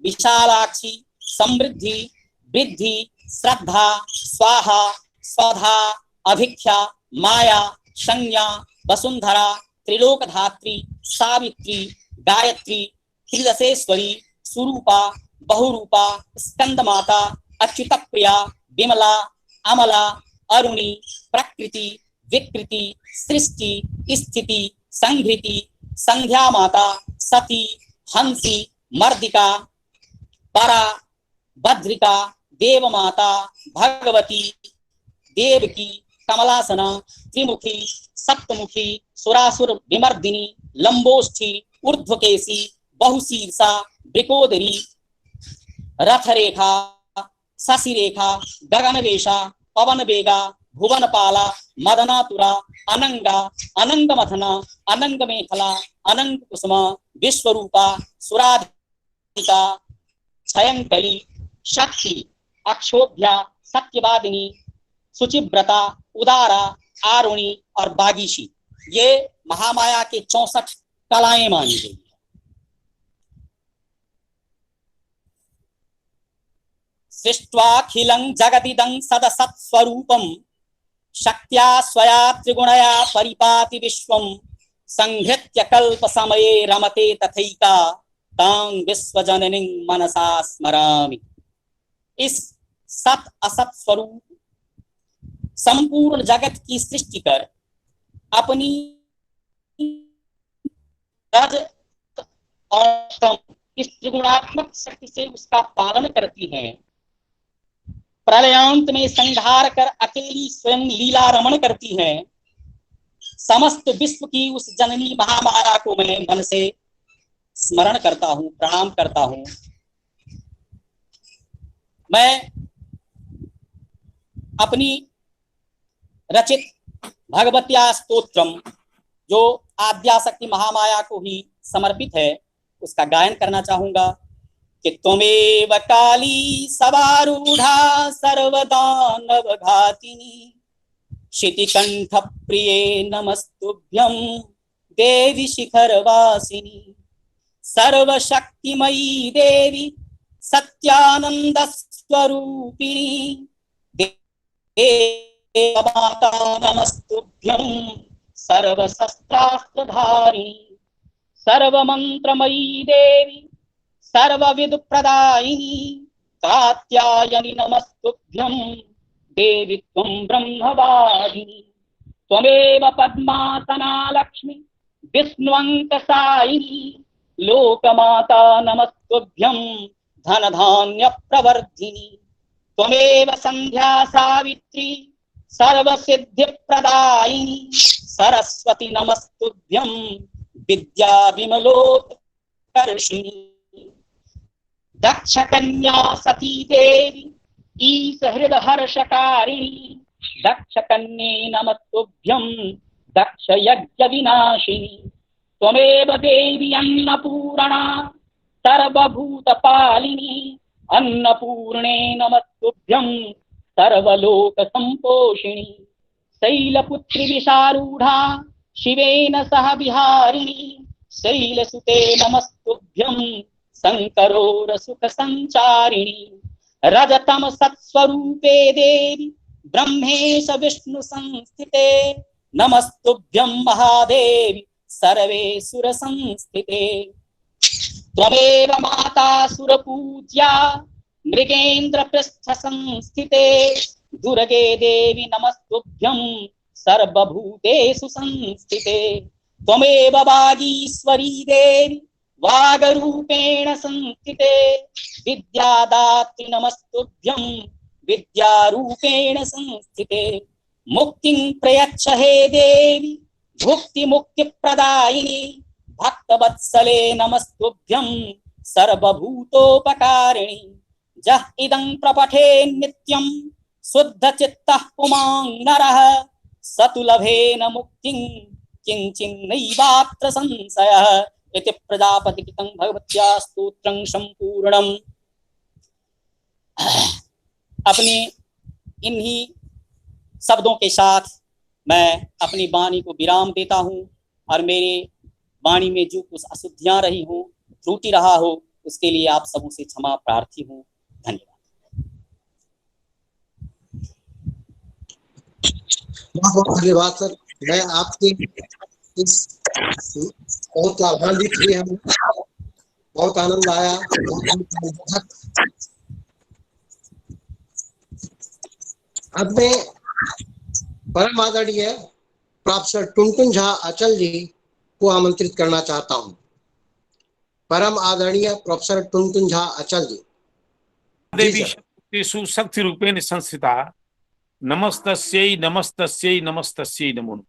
विशालाक्षी, समृद्धि, वृद्धि, श्रद्धा, स्वाहा, स्वधा, अभिख्या, माया, संज्ञा, वसुंधरा, त्रिलोकधात्री, सावित्री, गायत्री, त्रिदशेश्वरी, सुरूपा, बहुरूपा, स्कंदमाता, अच्युत प्रिया, विमला, अमला, अरुणी, प्रकृति, विकृति, सृष्टि, स्थिति, संघृति, संध्या माता, सती, हंसी, मर्दिका, परा, भद्रिका, देव माता, भगवती, देवकी, कमलासना, त्रिमुखी, सप्तमुखी, सुरासुर विमर्दिनी, लंबोष्ठी, ऊर्ध्वकेशी, बहुशीर्षा, वृकोदरी, रथरेखा, शशिरेखा, गगनवेशा, पवन बेगा, भुवनपाला, मदनातुरा, अनंगा, अनंग मथना, अनंग मेखला, अनंग कुसुमा, विश्वरूपा, सुराधिका, छयंकली, शक्ति, अक्षोभ्या, सत्यवादिनी, सुचिव्रता, उदारा, आरुणी और बागीशी। ये महामाया के 64 कलाएं मानी गई है। सृष्ट्वाखिलं जगदिदं सदसत् स्वरूपं शक्त्या स्वया त्रिगुणया परिपाति विश्वं संहृत्य कल्प समये रमते तथैका तां विश्वजननीं मनसा स्मरामि। इस सत असत स्वरूप संपूर्ण जगत की सृष्टि कर अपनी रज और तम इस त्रिगुणात्मक शक्ति से उसका पालन करती हैं। प्रलयांत में संहार कर अकेली स्वयं लीला रमण करती हैं। समस्त विश्व की उस जननी महामाया को मैं मन से स्मरण करता हूं, प्रणाम करता हूं। मैं अपनी रचित भगवत्या स्तोत्रम, जो आद्याशक्ति महामाया को ही समर्पित है, उसका गायन करना चाहूंगा कि त्वमेव काली सवारूढ़ा सर्वदानव घातिनी शितिकंठ प्रिये नमस्तुभ्यं देवी शिखरवासिनी सर्वशक्तिमयी देवी सत्यानंद स्वरूपिणी माता नमस्तुभ्यं सर्वशस्त्रास्त्रधारिणी सर्वमंत्रमयी देवी सर्वविद प्रदायिनी कात्यायनी नमस्तुभ्यं देवी त्वं ब्रह्मवादिनी त्वमेव पद्मासना लक्ष्मी विष्णुअंकसायिनी लोकमाता नमस्तुभ्यं धनधान्य प्रवर्धिनी त्वमेव संध्या सावित्री सर्वसिद्धि प्रदायिनी सरस्वती नमस्तुभ्यं विद्या विमलोत्कर्षिणी दक्ष कन्या सती देवी ईश हृदय हर्षकारिणी दक्ष कन्ये नमस्तुभ्यं दक्ष यज्ञ विनाशिनी त्वमेव देवी अन्नपूर्णा सर्वभूत पालिनी अन्नपूर्णे नमस्तुभ्यं सर्वलोक संपोषिणी शैलपुत्री विशारूढ़ा शिवेन सह विहारिणी शैलसुते नमस्तुभ्यं शंकरोर सुख संचारिणी रजतम सत्स्वरूपे देवी ब्रह्मेश विष्णु संस्थिते नमस्तुभ्यं महादेवी सर्वे सुर संस्थिते त्वमेव माता सुरपूज्या मृगेन्द्र पृष्ठ संस्थिते दुर्गे देवी नमस्तुभ्यं सर्वभूतेषु संस्थिते त्वमेव वागीश्वरी देवी वागरूपेण संस्थिते विद्यादात्री नमस्तुभ्यं विद्यारूपेण संस्थिते मुक्तिं प्रयच्छ हे देवी भुक्ति मुक्ति प्रदायिनी भक्तवत्सले नमस्तुभ्यं सर्वभूतोपकारिणी जह इदं प्रपठे नित्यं शुद्ध चित्तः पुमान् नरः सतुलभेन मुक्तिं किंचिन्नैवात्र संशयः इति प्रजापतिकृतं भगवत्या स्तोत्रं संपूर्णम्। अपने इन्हीं शब्दों के साथ मैं अपनी वाणी को विराम देता हूं और मेरे वाणी में जो कुछ अशुद्धियां रही हो, त्रुटि रहा हो, उसके लिए आप सबों से क्षमा प्रार्थी हूं। धन्यवाद। बहुत धन्यवाद सर। मैं आपके इस बहुत लाभान्वित हुए, हम बहुत आनंद आया। अब मैं परम आदरणीय प्रोफेसर टुनटुन झा अचल जी को आमंत्रित करना चाहता हूं। परम आदरणीय प्रोफेसर टुनटुन झा अचल जी। देवी शक्तिषु शक्ति रूपेण संस्थिता नमस्तस्यै नमस्तस्यै नमस्तस्यै नमो।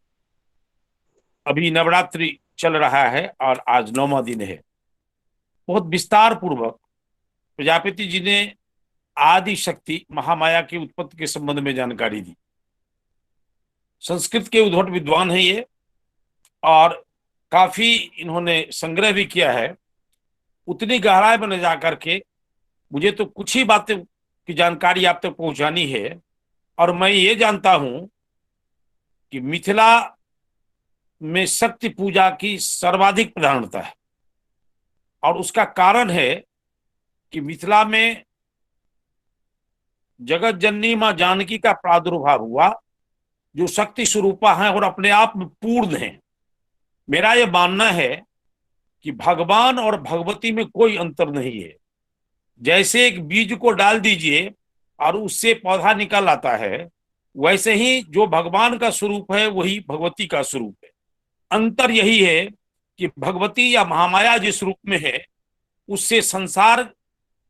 अभी नवरात्रि चल रहा है और आज 9वां दिन है। बहुत विस्तार पूर्वक प्रजापति जी ने आदि शक्ति महामाया की उत्पत्ति के संबंध में जानकारी दी। संस्कृत के उद्भट विद्वान है ये और काफी इन्होंने संग्रह भी किया है। उतनी गहराई में न जाकर के मुझे तो कुछ ही बातें की जानकारी आप तक पहुंचानी है। और मैं ये जानता हूं कि मिथिला में शक्ति पूजा की सर्वाधिक प्रधानता है और उसका कारण है कि मिथिला में जगत जननी मां जानकी का प्रादुर्भाव हुआ, जो शक्ति स्वरूपा है और अपने आप में पूर्ण है। मेरा यह मानना है कि भगवान और भगवती में कोई अंतर नहीं है। जैसे एक बीज को डाल दीजिए और उससे पौधा निकल आता है, वैसे ही जो भगवान का स्वरूप है वही भगवती का स्वरूप है। अंतर यही है कि भगवती या महामाया जिस रूप में है उससे संसार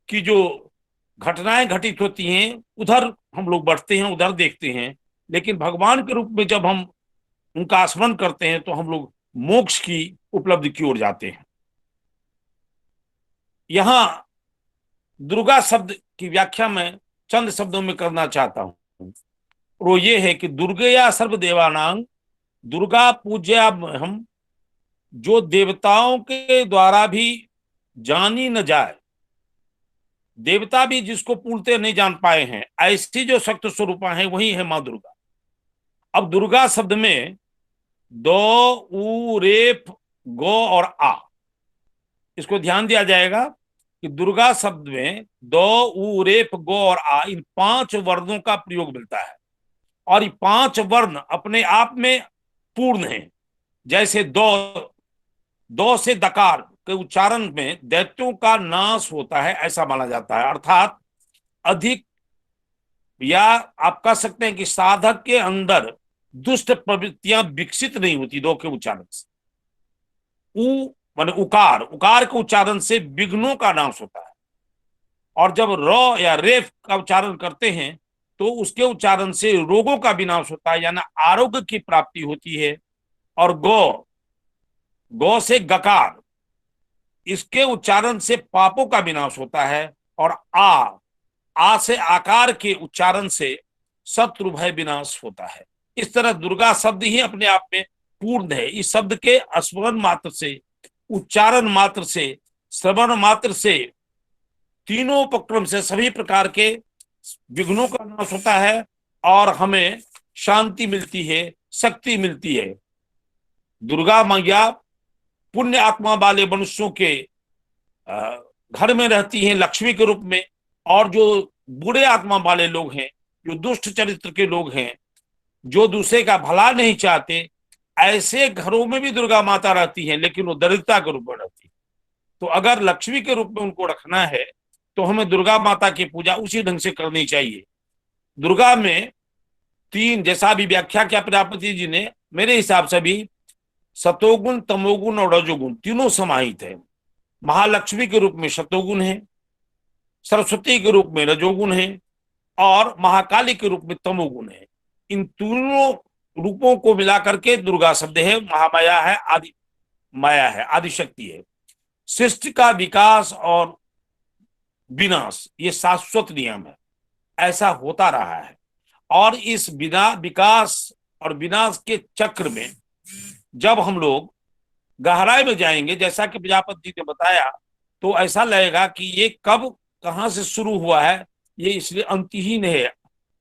की जो घटनाएं घटित होती हैं उधर हम लोग बढ़ते हैं, उधर देखते हैं। लेकिन भगवान के रूप में जब हम उनका स्मरण करते हैं तो हम लोग मोक्ष की उपलब्धि की ओर जाते हैं। यहां दुर्गा शब्द की व्याख्या मैं चंद शब्दों में करना चाहता हूं। वो ये है कि दुर्गया सर्वदेवानां दुर्गा पूजा हम जो देवताओं के द्वारा भी जानी न जाए, देवता भी जिसको पूर्णतः नहीं जान पाए हैं, ऐसी जो शक्ति स्वरूपा है वही है माँ दुर्गा। अब दुर्गा शब्द में दो, उ, रेफ, गो और आ, इसको ध्यान दिया जाएगा कि दुर्गा शब्द में दो, उ, रेफ, गो और आ, इन 5 वर्णों का प्रयोग मिलता है। और ये 5 वर्ण अपने आप में पूर्ण हैं। जैसे दो से दकार के उच्चारण में दैत्यों का नाश होता है ऐसा माना जाता है, अर्थात अधिक, या आप कह सकते हैं कि साधक के अंदर दुष्ट प्रवृत्तियां विकसित नहीं होती दो के उच्चारण से। उ माने उकार के उच्चारण से विघ्नों का नाश होता है। और जब र या रेफ का उच्चारण करते हैं तो उसके उच्चारण से रोगों का विनाश होता है, यानी आरोग्य की प्राप्ति होती है। और गो से गकार, इसके उच्चारण से पापों का विनाश होता है। और आ से आकार के उच्चारण से शत्रु भय विनाश होता है। इस तरह दुर्गा शब्द ही अपने आप में पूर्ण है। इस शब्द के स्मरण मात्र से, उच्चारण मात्र से, श्रवण मात्र से, तीनों उपक्रम से सभी प्रकार के विघ्नों का नाश होता है और हमें शांति मिलती है, शक्ति मिलती है। दुर्गा मैया पुण्य आत्मा वाले मनुष्यों के घर में रहती हैं लक्ष्मी के रूप में, और जो बुरे आत्मा वाले लोग हैं, जो दुष्ट चरित्र के लोग हैं, जो दूसरे का भला नहीं चाहते, ऐसे घरों में भी दुर्गा माता रहती हैं, लेकिन वो दरिद्रता के रूप में रहती है। तो अगर लक्ष्मी के रूप में उनको रखना है तो हमें दुर्गा माता की पूजा उसी ढंग से करनी चाहिए। दुर्गा में 3, जैसा भी व्याख्या किया प्रजापति जी ने, मेरे हिसाब से भी सतोगुण, तमोगुण और रजोगुण तीनों समाहित है। महालक्ष्मी के रूप में सतोगुण है, सरस्वती के रूप में रजोगुण है और महाकाली के रूप में तमोगुण है। इन तीनों रूपों को मिलाकर के दुर्गा शब्द है। महामाया है, आदि माया है, आदि शक्ति है। सृष्टि का विकास और विनाश ये शाश्वत नियम है, ऐसा होता रहा है। और इस बिना विकास और विनाश के चक्र में जब हम लोग गहराई में जाएंगे, जैसा कि प्रजापति जी ने बताया, तो ऐसा लगेगा कि ये कब कहां से शुरू हुआ है, ये इसलिए अंतहीन है,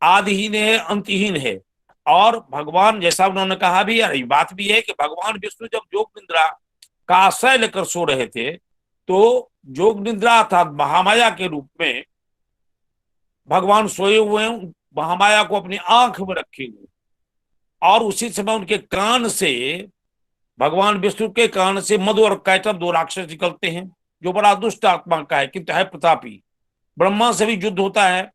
आदिहीन है, अंतहीन है। और भगवान, जैसा उन्होंने कहा भी, ये बात भी है कि भगवान विष्णु जब योग निद्रा का आश्रय लेकर सो रहे थे, तो योग निद्रा अर्थात महामाया के रूप में भगवान सोए हुए हैं, महामाया को अपनी आंख में रखे हुए, और उसी समय उनके कान से, भगवान विष्णु के कान से मधु और कैटभ 2 राक्षस निकलते हैं, जो बड़ा दुष्ट आत्मा का है, किंतु है प्रतापी। ब्रह्मा से भी युद्ध होता है,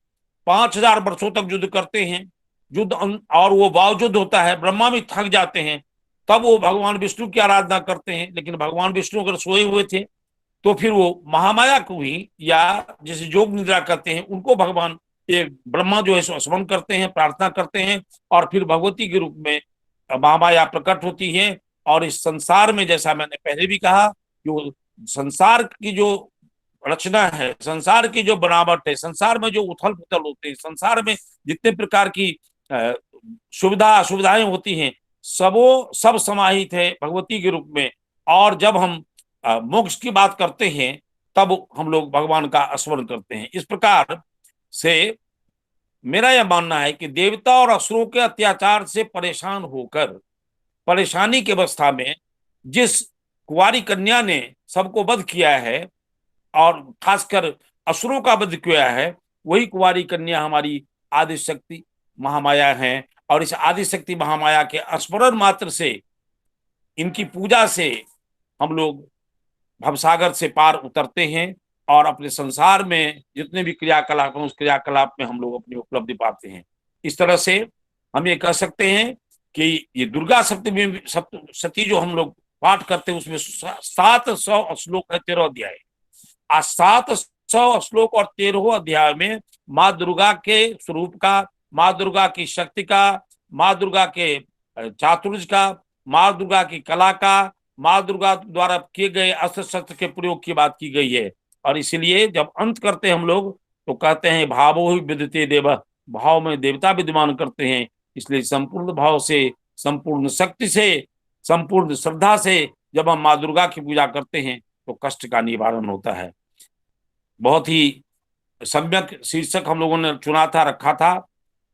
5000 वर्षों तक युद्ध करते हैं, युद्ध और वो बावजूद होता है, ब्रह्मा भी थक जाते हैं, तब वो भगवान विष्णु की आराधना करते हैं। लेकिन भगवान विष्णु अगर सोए हुए थे तो फिर वो महामाया को ही, या जैसे योग निद्रा करते हैं, उनको भगवान एक ब्रह्मा जो है स्मरण करते हैं, प्रार्थना करते हैं, और फिर भगवती के रूप में महामाया प्रकट होती है। और इस संसार में, जैसा मैंने पहले भी कहा, जो संसार की जो रचना है, संसार की जो बनावट है, संसार में जो उथल पुथल होते हैं, संसार में जितने प्रकार की सुविधाएं होती हैं, सब समाहित है भगवती के रूप में। और जब हम मोक्ष की बात करते हैं तब हम लोग भगवान का स्मरण करते हैं। इस प्रकार से मेरा यह मानना है कि देवता और असुरों के अत्याचार से परेशान होकर, परेशानी की अवस्था में जिस कुंवारी कन्या ने सबको वध किया है, और खासकर असुरों का वध किया है, वही कुंवारी कन्या हमारी आदि शक्ति महामाया है। और इस आदि शक्ति महामाया के स्मरण मात्र से, इनकी पूजा से हम लोग भवसागर से पार उतरते हैं और अपने संसार में जितने भी क्रियाकलाप हैं, उस क्रियाकलाप में हम लोग अपनी उपलब्धि पाते हैं। इस तरह से हम ये कह सकते हैं कि ये दुर्गा सप्तशती जो हम लोग पाठ करते हैं, उसमें 700 श्लोक है, 13 अध्याय। आज 700 श्लोक और 13 अध्याय में माँ दुर्गा के स्वरूप का, माँ दुर्गा की शक्ति का, माँ दुर्गा के चातुर्य का, माँ दुर्गा की कला का, माँ दुर्गा द्वारा किए गए अस्त्र शस्त्र के प्रयोग की बात की गई है। और इसलिए जब अंत करते हैं हम लोग तो कहते हैं भावो ही विदते देव, भाव में देवता विद्यमान करते हैं। इसलिए संपूर्ण भाव से संपूर्ण शक्ति से, संपूर्ण श्रद्धा से जब हम माँ दुर्गा की पूजा करते हैं तो कष्ट का निवारण होता है। बहुत ही सम्यक शीर्षक हम लोगों ने चुना था, रखा था,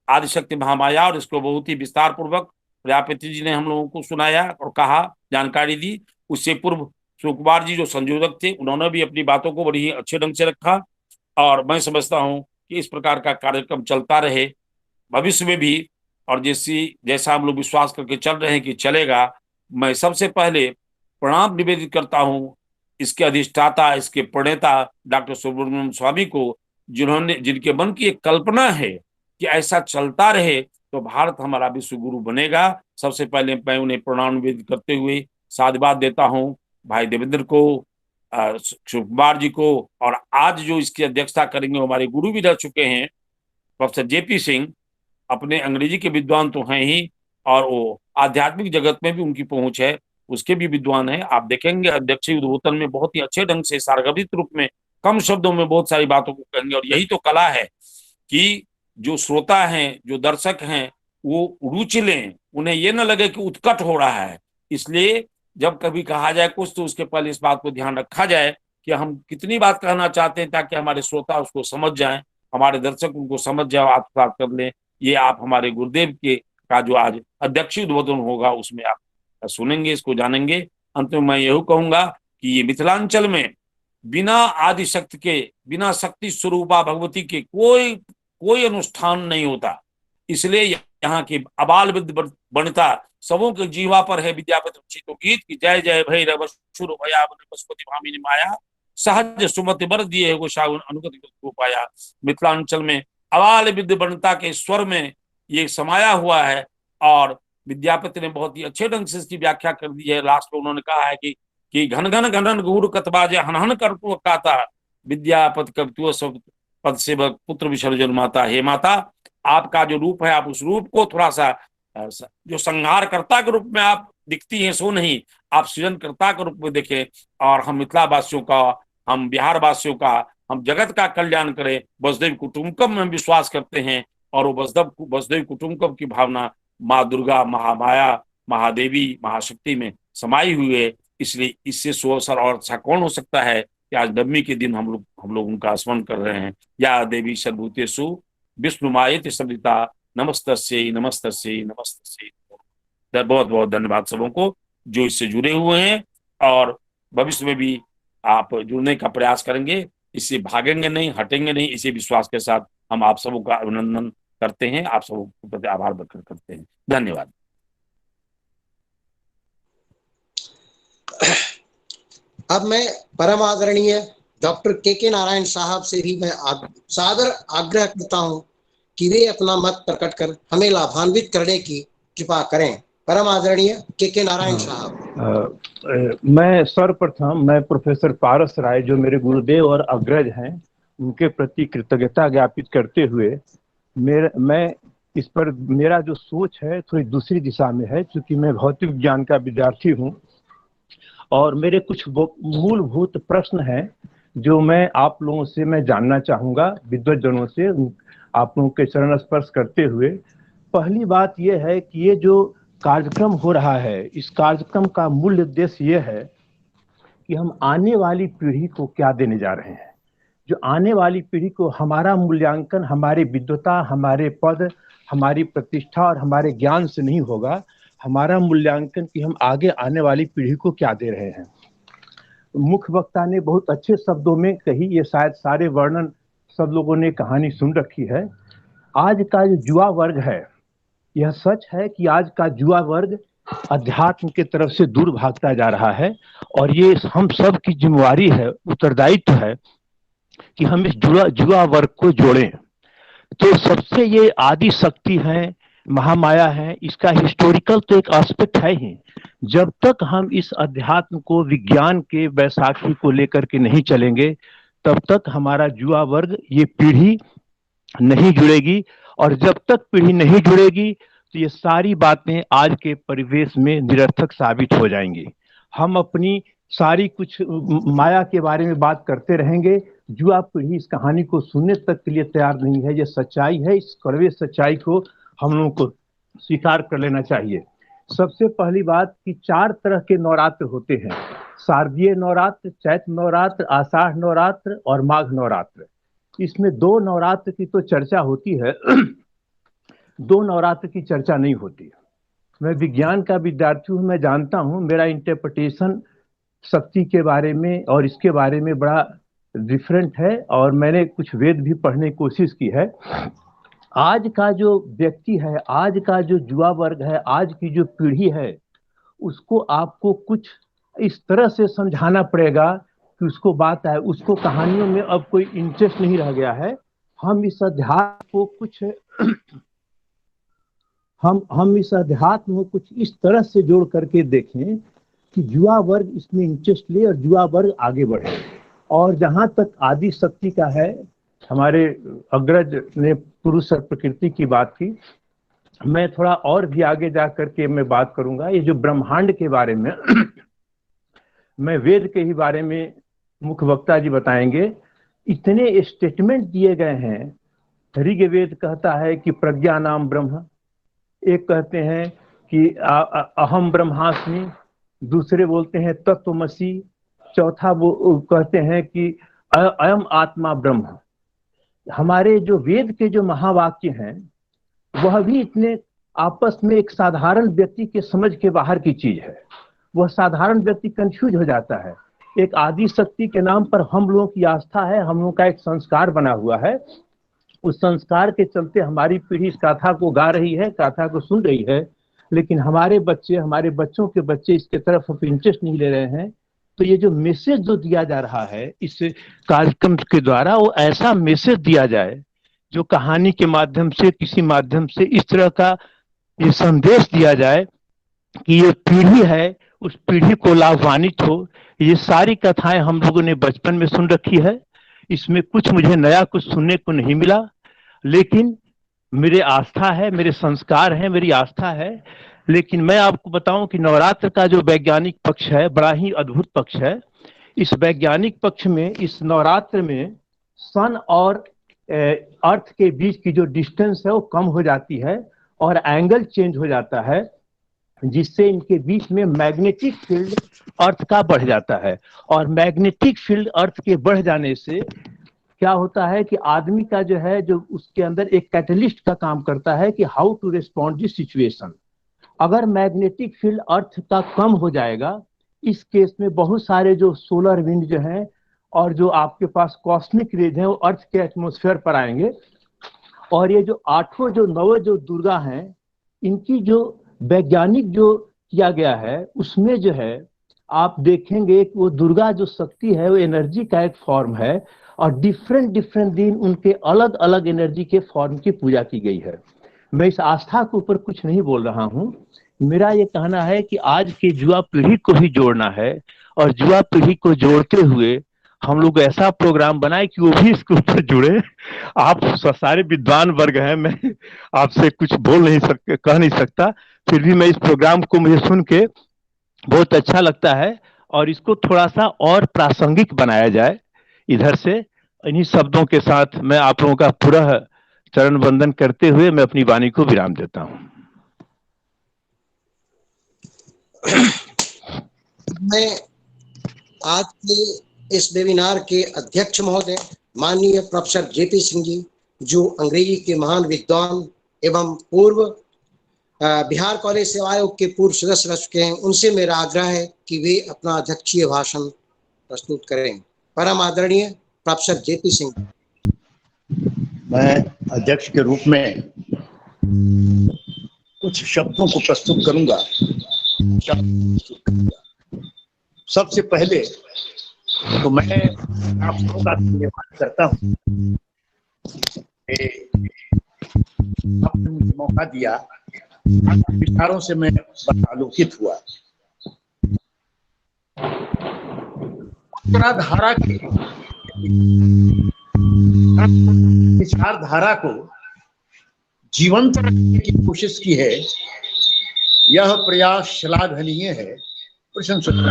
आदिशक्ति महामाया, और इसको बहुत ही विस्तार पूर्वक प्रजापति जी ने हम लोगों को सुनाया और कहा, जानकारी दी। उससे पूर्व सुकुमार जी जो संयोजक थे, उन्होंने भी अपनी बातों को बड़ी ही अच्छे ढंग से रखा, और मैं समझता हूं कि इस प्रकार का कार्यक्रम चलता रहे भविष्य में भी, और जैसा हम लोग विश्वास करके चल रहे हैं कि चलेगा। मैं सबसे पहले प्रणाम निवेदित करता हूं इसके अधिष्ठाता, इसके प्रणेता डॉक्टर सुब्रमण्यम स्वामी को, जिनके मन की एक कल्पना है कि ऐसा चलता रहे तो भारत हमारा विश्व गुरु बनेगा। सबसे पहले मैं उन्हें प्रणाम निवेदित करते हुए साधुवाद देता हूं भाई देवेंद्र को, सुकुमार जी को, और आज जो इसकी अध्यक्षता करेंगे हमारे गुरु भी रह चुके हैं प्रोफेसर जेपी सिंह, अपने अंग्रेजी के विद्वान तो हैं ही, और वो आध्यात्मिक जगत में भी उनकी पहुंच है, उसके भी विद्वान है। आप देखेंगे अध्यक्ष उद्बोधन में बहुत ही अच्छे ढंग से सारगर्भित रूप में कम शब्दों में बहुत सारी बातों को कहेंगे। और यही तो कला है कि जो श्रोता हैं, जो दर्शक हैं, वो रुचि लें, उन्हें ये न लगे कि उत्कट हो रहा है। इसलिए जब कभी कहा जाए कुछ तो उसके पहले इस बात को ध्यान रखा जाए कि हम कितनी बात कहना चाहते हैं, ताकि हमारे श्रोता उसको समझ जाएं, हमारे दर्शक उनको समझ जाए, आत्मसात कर लें। ये आप हमारे गुरुदेव के का जो आज अध्यक्षीय उद्बोधन होगा उसमें आप सुनेंगे, इसको जानेंगे। अंत में मैं यही कहूंगा कि ये मिथिलांचल में बिना आदिशक्ति के, बिना शक्ति स्वरूपा भगवती के कोई अनुष्ठान नहीं होता। इसलिए यहाँ की अबाल वृद्ध वनिता सबों के जीवा पर है विद्यापति रचित गीत की, जय जय भैरव शुर भया पशुपति भामिनी माया, सहज सुमति बर दिए है गोसागुन अनुगति को पाया। मिथिलांचल में अबाल वृद्ध वनिता के स्वर में ये समाया हुआ है, और विद्यापति ने बहुत ही अच्छे ढंग से इसकी व्याख्या कर दी है। लास्ट में उन्होंने कहा है कि घन घन घनन घूर कतबाजे हनहन करतु काता, विद्यापति कवित्व सब पद सेवक पुत्र विसर्जन माता। हे माता, आपका जो रूप है, आप उस रूप को थोड़ा सा जो संहारकर्ता के रूप में आप दिखती हैं सो नहीं, आप सृजनकर्ता के रूप में देखें, और हम मिथिला वासियों का, हम बिहार वासियों का, हम जगत का कल्याण करें। वसुदेव कुटुंबकम में हम विश्वास करते हैं, और वो वसुदेव कुटुंबकम की भावना माँ दुर्गा, महामाया, महादेवी, महाशक्ति में समाई हुई है। इसलिए इससे सुअवसर और अच्छा कौन हो सकता है कि आज नवमी के दिन हम लोग उनका स्मरण कर रहे हैं। या देवी सर्वभूतेषु विष्णुमायेति संविता, नमस्तस्यै नमस्तस्यै नमस्तस्यै। बहुत बहुत धन्यवाद सबों को जो इससे जुड़े हुए हैं, और भविष्य में भी आप जुड़ने का प्रयास करेंगे। इससे भागेंगे नहीं, हटेंगे नहीं, इसी विश्वास के साथ हम आप सबों का अभिनंदन करते हैं, आप सबों के प्रति आभार व्यक्त करते हैं। धन्यवाद। अब मैं परम आदरणीय डॉक्टर के नारायण साहब से भी मैं सादर आग्रह करता हूं कि वे अपना मत प्रकट कर हमें लाभान्वित करने की कृपा करें। परम आदरणीय के नारायण साहब। मैं सर्वप्रथम मैं प्रोफेसर पारस राय, जो मेरे गुरुदेव और अग्रज हैं, उनके प्रति कृतज्ञता ज्ञापित करते हुए मैं इस पर मेरा जो सोच है थोड़ी दूसरी दिशा में है, क्योंकि मैं भौतिक विज्ञान का विद्यार्थी हूं, और मेरे कुछ मूलभूत प्रश्न हैं जो मैं आप लोगों से मैं जानना चाहूँगा, विद्वज्जनों से, आप लोगों के चरण स्पर्श करते हुए। पहली बात यह है कि ये जो कार्यक्रम हो रहा है, इस कार्यक्रम का मूल उद्देश्य ये है कि हम आने वाली पीढ़ी को क्या देने जा रहे हैं। जो आने वाली पीढ़ी को हमारा मूल्यांकन हमारे विद्वता, हमारे पद, हमारी प्रतिष्ठा और हमारे ज्ञान से नहीं होगा, हमारा मूल्यांकन कि हम आगे आने वाली पीढ़ी को क्या दे रहे हैं। मुख्य वक्ता ने बहुत अच्छे शब्दों में कही, ये शायद सारे वर्णन सब लोगों ने कहानी सुन रखी है। आज का जो युवा वर्ग है, यह सच है कि आज का युवा वर्ग अध्यात्म के तरफ से दूर भागता जा रहा है, और ये हम सब की जिम्मेवारी है, उत्तरदायित्व है कि हम इस युवा वर्ग को जोड़ें। तो सबसे ये आदि शक्ति है, महामाया है, इसका हिस्टोरिकल तो एक एस्पेक्ट है ही। जब तक हम इस अध्यात्म को विज्ञान के वैसाखी को लेकर के नहीं चलेंगे, तब तक हमारा युवा वर्ग, ये पीढ़ी नहीं जुड़ेगी, और जब तक पीढ़ी नहीं जुड़ेगी तो ये सारी बातें आज के परिवेश में निरर्थक साबित हो जाएंगी। हम अपनी सारी कुछ माया के बारे में बात करते रहेंगे, युवा पीढ़ी इस कहानी को सुनने तक के लिए तैयार नहीं है। ये सच्चाई है, इस कड़वे सच्चाई को हम लोगों को स्वीकार कर लेना चाहिए। सबसे पहली बात कि 4 तरह के नवरात्र होते हैं, शारदीय नवरात्र, चैत्र नवरात्र, आषाढ़ नवरात्र और माघ नवरात्र। इसमें 2 नवरात्र की तो चर्चा होती है, 2 नवरात्र की चर्चा नहीं होती। मैं विज्ञान का विद्यार्थी हूँ, मैं जानता हूँ मेरा इंटरप्रिटेशन शक्ति के बारे में और इसके बारे में बड़ा डिफरेंट है, और मैंने कुछ वेद भी पढ़ने की कोशिश की है। आज का जो व्यक्ति है, आज का जो युवा वर्ग है, आज की जो पीढ़ी है, उसको आपको कुछ इस तरह से समझाना पड़ेगा कि उसको बात है, उसको कहानियों में अब कोई इंटरेस्ट नहीं रह गया है। हम इस अध्यात्म को कुछ हम इस अध्यात्म को कुछ इस तरह से जोड़ करके देखें कि युवा वर्ग इसमें इंटरेस्ट ले और युवा वर्ग आगे बढ़े। और जहां तक आदि शक्ति का है, हमारे अग्रज ने पुरुष और प्रकृति की बात की, मैं थोड़ा और भी आगे जा करके मैं बात करूंगा। ये जो ब्रह्मांड के बारे में मैं वेद के ही बारे में मुख्य वक्ता जी बताएंगे। इतने स्टेटमेंट दिए गए हैं। ऋग्वेद कहता है कि प्रज्ञा नाम ब्रह्म, एक कहते हैं कि अहम ब्रह्मास्मि, दूसरे बोलते हैं तत्वमसि, चौथा वो कहते हैं कि अयम आत्मा ब्रह्म। हमारे जो वेद के जो महावाक्य हैं वह भी इतने आपस में एक साधारण व्यक्ति के समझ के बाहर की चीज है। वह साधारण व्यक्ति कंफ्यूज हो जाता है। एक आदि शक्ति के नाम पर हम लोगों की आस्था है, हम लोगों का एक संस्कार बना हुआ है। उस संस्कार के चलते हमारी पीढ़ी इस गाथा को गा रही है, गाथा को सुन रही है, लेकिन हमारे बच्चे, हमारे बच्चों के बच्चे इसके तरफ अब इंटरेस्ट नहीं ले रहे हैं। तो ये जो मैसेज जो दिया जा रहा है इस कार्यक्रम के द्वारा, वो ऐसा मैसेज दिया जाए जो कहानी के माध्यम से, किसी माध्यम से इस तरह का ये संदेश दिया जाए कि ये पीढ़ी है, उस पीढ़ी को लाभान्वित हो। ये सारी कथाएं हम लोगों ने बचपन में सुन रखी है, इसमें कुछ मुझे नया कुछ सुनने को नहीं मिला, लेकिन मेरे आस्था है, मेरे संस्कार है, मेरी आस्था है। लेकिन मैं आपको बताऊं कि नवरात्र का जो वैज्ञानिक पक्ष है बड़ा ही अद्भुत पक्ष है। इस वैज्ञानिक पक्ष में, इस नवरात्र में सन और अर्थ के बीच की जो डिस्टेंस है वो कम हो जाती है और एंगल चेंज हो जाता है, जिससे इनके बीच में मैग्नेटिक फील्ड अर्थ का बढ़ जाता है। और मैग्नेटिक फील्ड अर्थ के बढ़ जाने से क्या होता है कि आदमी का जो है, जो उसके अंदर एक कैटलिस्ट का काम करता है कि how to respond this situation. अगर मैग्नेटिक फील्ड अर्थ का कम हो जाएगा, इस केस में बहुत सारे जो सोलर विंड जो हैं और जो आपके पास कॉस्मिक रेज हैं वो अर्थ के एटमॉस्फेयर पर आएंगे। और ये जो 8 जो 9 जो दुर्गा हैं, इनकी जो वैज्ञानिक जो किया गया है उसमें जो है आप देखेंगे कि वो दुर्गा जो शक्ति है वो एनर्जी का एक फॉर्म है, और डिफरेंट दिन उनके अलग अलग एनर्जी के फॉर्म की पूजा की गई है। मैं इस आस्था के ऊपर कुछ नहीं बोल रहा हूँ। मेरा ये कहना है कि आज की युवा पीढ़ी को भी जोड़ना है, और युवा पीढ़ी को जोड़ते हुए हम लोग ऐसा प्रोग्राम बनाए कि वो भी इसके ऊपर जुड़े। आप सारे विद्वान वर्ग हैं, मैं आपसे कुछ बोल नहीं सकता, कह नहीं सकता, फिर भी मैं इस प्रोग्राम को मुझे सुन के बहुत अच्छा लगता है, और इसको थोड़ा सा और प्रासंगिक बनाया जाए। इधर से इन्हीं शब्दों के साथ मैं आप लोगों का पूरा चरण वंदन करते हुए मैं अपनी वाणी को विराम देता हूं। मैं आज के इस वेबिनार के अध्यक्ष महोदय माननीय प्रोफेसर जेपी सिंह जी, जो अंग्रेजी के महान विद्वान एवं पूर्व बिहार कॉलेज सेवा आयोग के पूर्व सदस्य रह चुके हैं, उनसे मेरा आग्रह है कि वे अपना अध्यक्षीय भाषण प्रस्तुत करें। परम आदरणीय प्रोफेसर जेपी सिंह। मैं अध्यक्ष के रूप में कुछ शब्दों को प्रस्तुत करूंगा। सबसे पहले तो मैं आप सबका धन्यवाद करता हूं कि आपने मुझे मौका दिया, आपके विचारों से मैं आलोकित हुआ। विचारधारा की विचारधारा को जीवंत रखने की कोशिश की है, यह प्रयास श्लाघनीय है, प्रशंसनीय।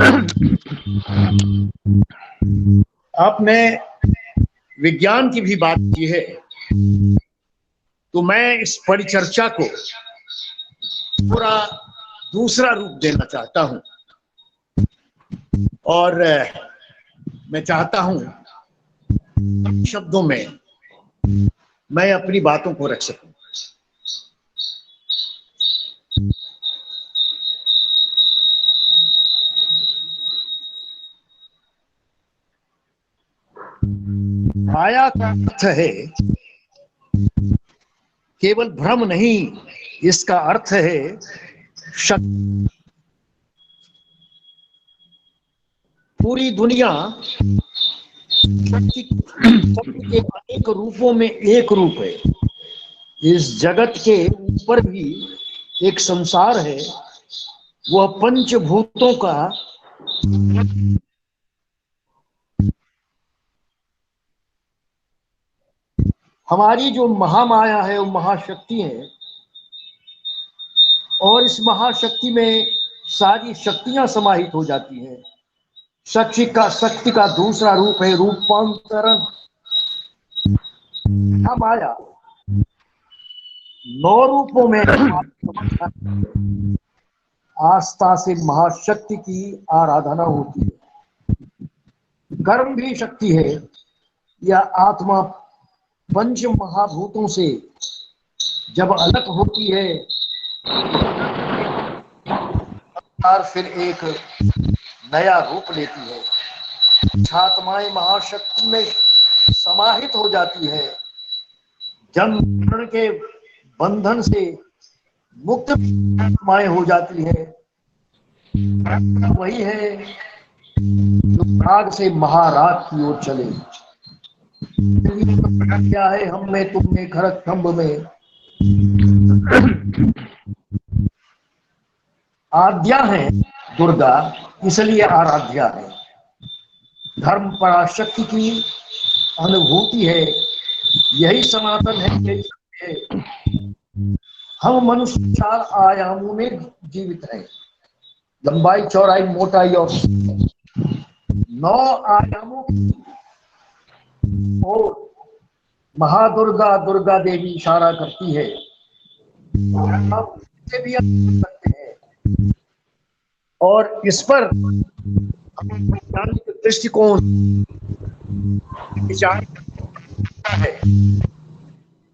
आपने विज्ञान की भी बात की है, तो मैं इस परिचर्चा को पूरा दूसरा रूप देना चाहता हूं और मैं चाहता हूं शब्दों में मैं अपनी बातों को रख सकूं। माया का अर्थ है केवल भ्रम नहीं, इसका अर्थ है शक्ति। पूरी दुनिया शक्ति के अनेक रूपों में एक रूप है। इस जगत के ऊपर भी एक संसार है, वह पंचभूतों का हमारी जो महामाया है वो महाशक्ति है, और इस महाशक्ति में सारी शक्तियां समाहित हो जाती हैं। शक्ति का दूसरा रूप है रूपांतरण। महामाया 9 रूपों में आस्था से महाशक्ति की आराधना होती है। कर्म भी शक्ति है। यह आत्मा पंच महाभूतों से जब अलग होती है और फिर एक नया रूप लेती है। छात्माएं महाशक्ति में समाहित हो जाती है। जन्म मरण के बंधन से मुक्त आत्माएं हो जाती है। वही है जो राग से महाराग की ओर चले। क्या है हम में तुम में खरक खंभ में, आद्या है दुर्गा इसलिए आराध्या है। धर्म पराशक्ति की अनुभूति है, यही सनातन है। हम मनुष्य 4 आयामों में जीवित हैं, लंबाई चौड़ाई मोटाई और 9 आयामों और महादुर्गा दुर्गा देवी इशारा करती है। से भी सकते हैं और इस पर वैज्ञानिक दृष्टिकोण विचार है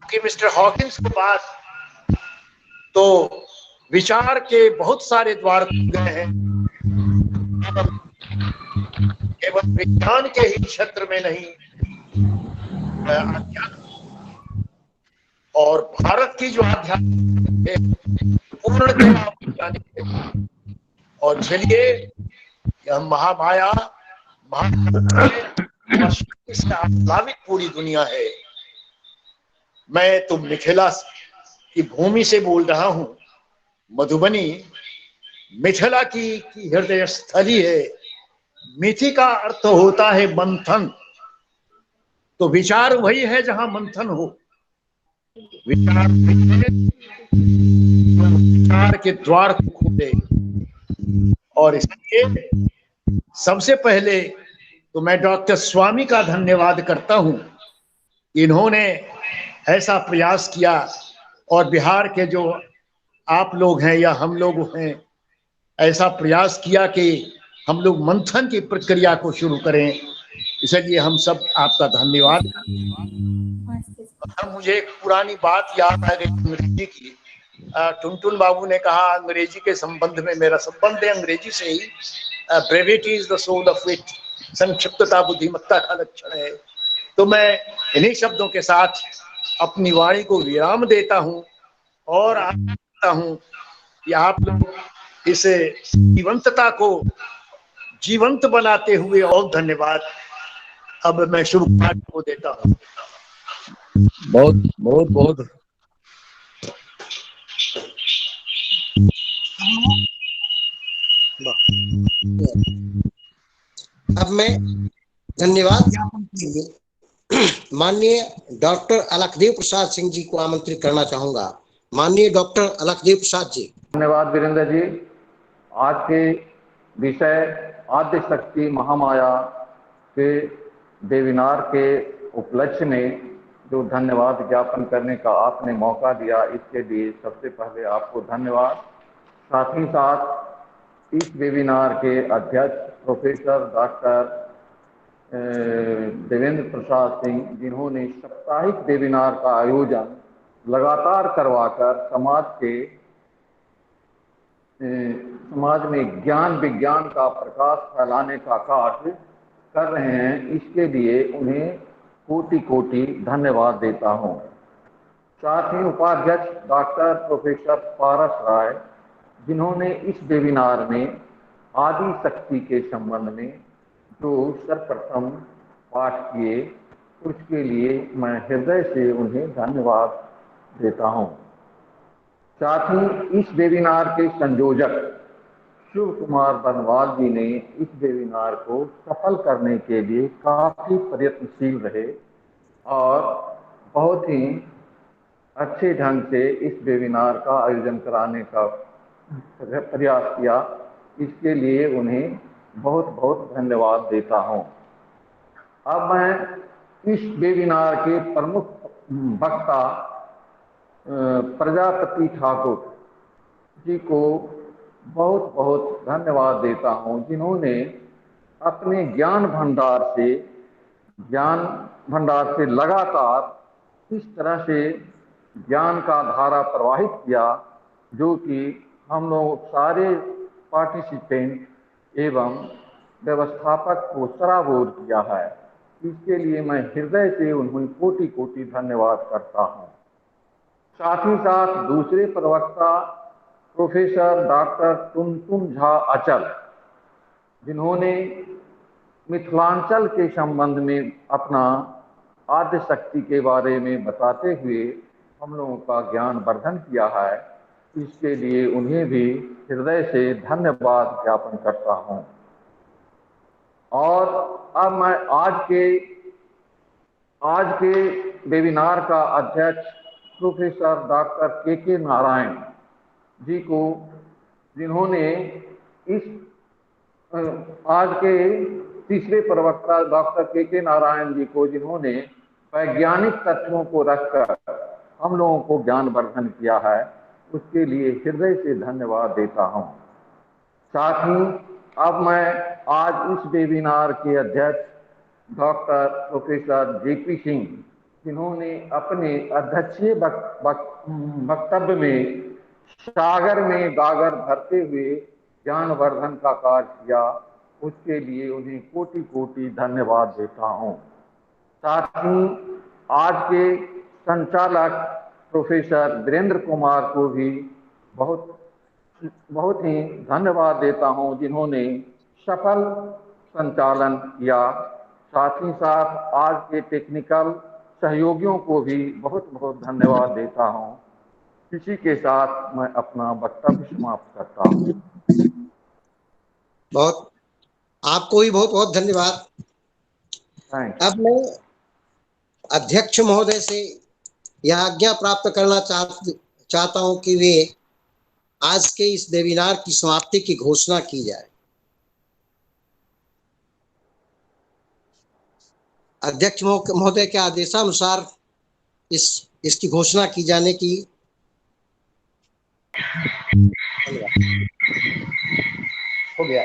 कि मिस्टर हॉकिंस के बाद तो विचार के बहुत सारे द्वार खुल गए हैं, केवल विज्ञान के ही क्षेत्र में नहीं, और भारत की जो आध्यात्मिक है पूर्णतः वैज्ञानिक है। और चलिए यह महामाया से आह्लादित पूरी दुनिया है। मैं तो मिथिला की भूमि से बोल रहा हूं। मधुबनी मिथिला की हृदय स्थली है। मिथि का अर्थ होता है मंथन, तो विचार वही है जहां मंथन हो। विचार के द्वार को खोले। और इसलिए सबसे पहले तो मैं डॉक्टर स्वामी का धन्यवाद करता हूं। इन्होंने ऐसा प्रयास किया और बिहार के जो आप लोग हैं या हम लोग हैं, ऐसा प्रयास किया कि हम लोग मंथन की प्रक्रिया को शुरू करें। इसलिए हम सब आपका धन्यवाद। मुझे एक पुरानी बात याद आ गई अंग्रेजी की। टुनटुन बाबू ने कहा अंग्रेजी के संबंध में, मेरा संबंध है अंग्रेजी से ही। Brevity is the soul of wit, संक्षिप्तता बुद्धिमत्ता का लक्षण है। तो मैं इन्हीं शब्दों के साथ अपनी वाणी को विराम देता हूं और आशा करता हूं कि आप लोग इस जीवंतता को जीवंत बनाते हुए, और धन्यवाद। अब मैं शुभ पाठ को देता हूं। बहुत बहुत बहुत अब मैं धन्यवाद ज्ञापन के लिए माननीय डॉक्टर अलखदेव प्रसाद सिंह जी को आमंत्रित करना चाहूंगा। माननीय डॉक्टर अलखदेव प्रसाद जी। धन्यवाद वीरेंद्र जी। आज के विषय आद्य शक्ति महामाया के वेबिनार के उपलक्ष्य में जो धन्यवाद ज्ञापन करने का आपने मौका दिया, इसके लिए सबसे पहले आपको धन्यवाद। साथ ही साथ इस वेबिनार के अध्यक्ष प्रोफेसर डॉक्टर देवेंद्र प्रसाद सिंह, जिन्होंने साप्ताहिक वेबिनार का आयोजन लगातार करवाकर समाज में ज्ञान विज्ञान का प्रकाश फैलाने का कार्य कर रहे हैं, इसके लिए उन्हें कोटि कोटि धन्यवाद देता हूं। साथ ही उपाध्यक्ष डॉक्टर प्रोफेसर पारस राय, जिन्होंने इस वेबिनार में आदि शक्ति के संबंध में जो सर्वप्रथम पाठ किए, उसके लिए मैं हृदय से उन्हें धन्यवाद देता हूं। साथ ही इस वेबिनार के संयोजक शिव कुमार बनवाल जी ने इस वेबिनार को सफल करने के लिए काफी प्रयत्नशील रहे और बहुत ही अच्छे ढंग से इस वेबिनार का आयोजन कराने का प्रयास किया। इसके लिए उन्हें बहुत बहुत धन्यवाद देता हूं। अब मैं इस वेबिनार के प्रमुख वक्ता प्रजापति ठाकुर जी को बहुत बहुत धन्यवाद देता हूं, जिन्होंने अपने ज्ञान भंडार से लगातार इस तरह से ज्ञान का धारा प्रवाहित किया, जो कि हम लोग सारे पार्टिसिपेंट एवं व्यवस्थापक को सराबोर किया है। इसके लिए मैं हृदय से उन्हें कोटि कोटि धन्यवाद करता हूं। साथ ही साथ दूसरे प्रवक्ता प्रोफेसर डॉक्टर टुनटुन झा अचल, जिन्होंने मिथिलांचल के संबंध में अपना आद्य शक्ति के बारे में बताते हुए हम लोगों का ज्ञान वर्धन किया है, इसके लिए उन्हें भी हृदय से धन्यवाद ज्ञापन करता हूं। और अब मैं आज के वेबिनार का अध्यक्ष प्रोफेसर डॉक्टर के नारायण जी को, जिन्होंने इस आज के तीसरे प्रवक्ता डॉक्टर के नारायण जी को, जिन्होंने वैज्ञानिक तथ्यों को रखकर हम लोगों को ज्ञान वर्धन किया है, उसके लिए हृदय से धन्यवाद देता हूं। साथ ही अब मैं आज इस वेबिनार के अध्यक्ष डॉक्टर प्रोफेसर जेपी सिंह, जिन्होंने अपने अध्यक्षीय वक्तव्य में सागर में गागर भरते हुए ज्ञानवर्धन का कार्य किया, उसके लिए उन्हें कोटि कोटि धन्यवाद देता हूं। साथ ही आज के संचालक प्रोफेसर वीरेंद्र कुमार को भी बहुत ही धन्यवाद देता हूं, जिन्होंने सफल संचालन किया। साथ ही साथ आज के टेक्निकल सहयोगियों को भी बहुत बहुत धन्यवाद देता हूं। इसी के साथ मैं अपना वक्तव्य समाप्त करता हूं। आपको भी बहुत बहुत धन्यवाद। अब मैं अध्यक्ष महोदय से यह आज्ञा प्राप्त करना चाहता हूं कि वे आज के इस वेबिनार की समाप्ति की घोषणा की जाए। अध्यक्ष महोदय के आदेशानुसार इसकी घोषणा की जाने की हो गया।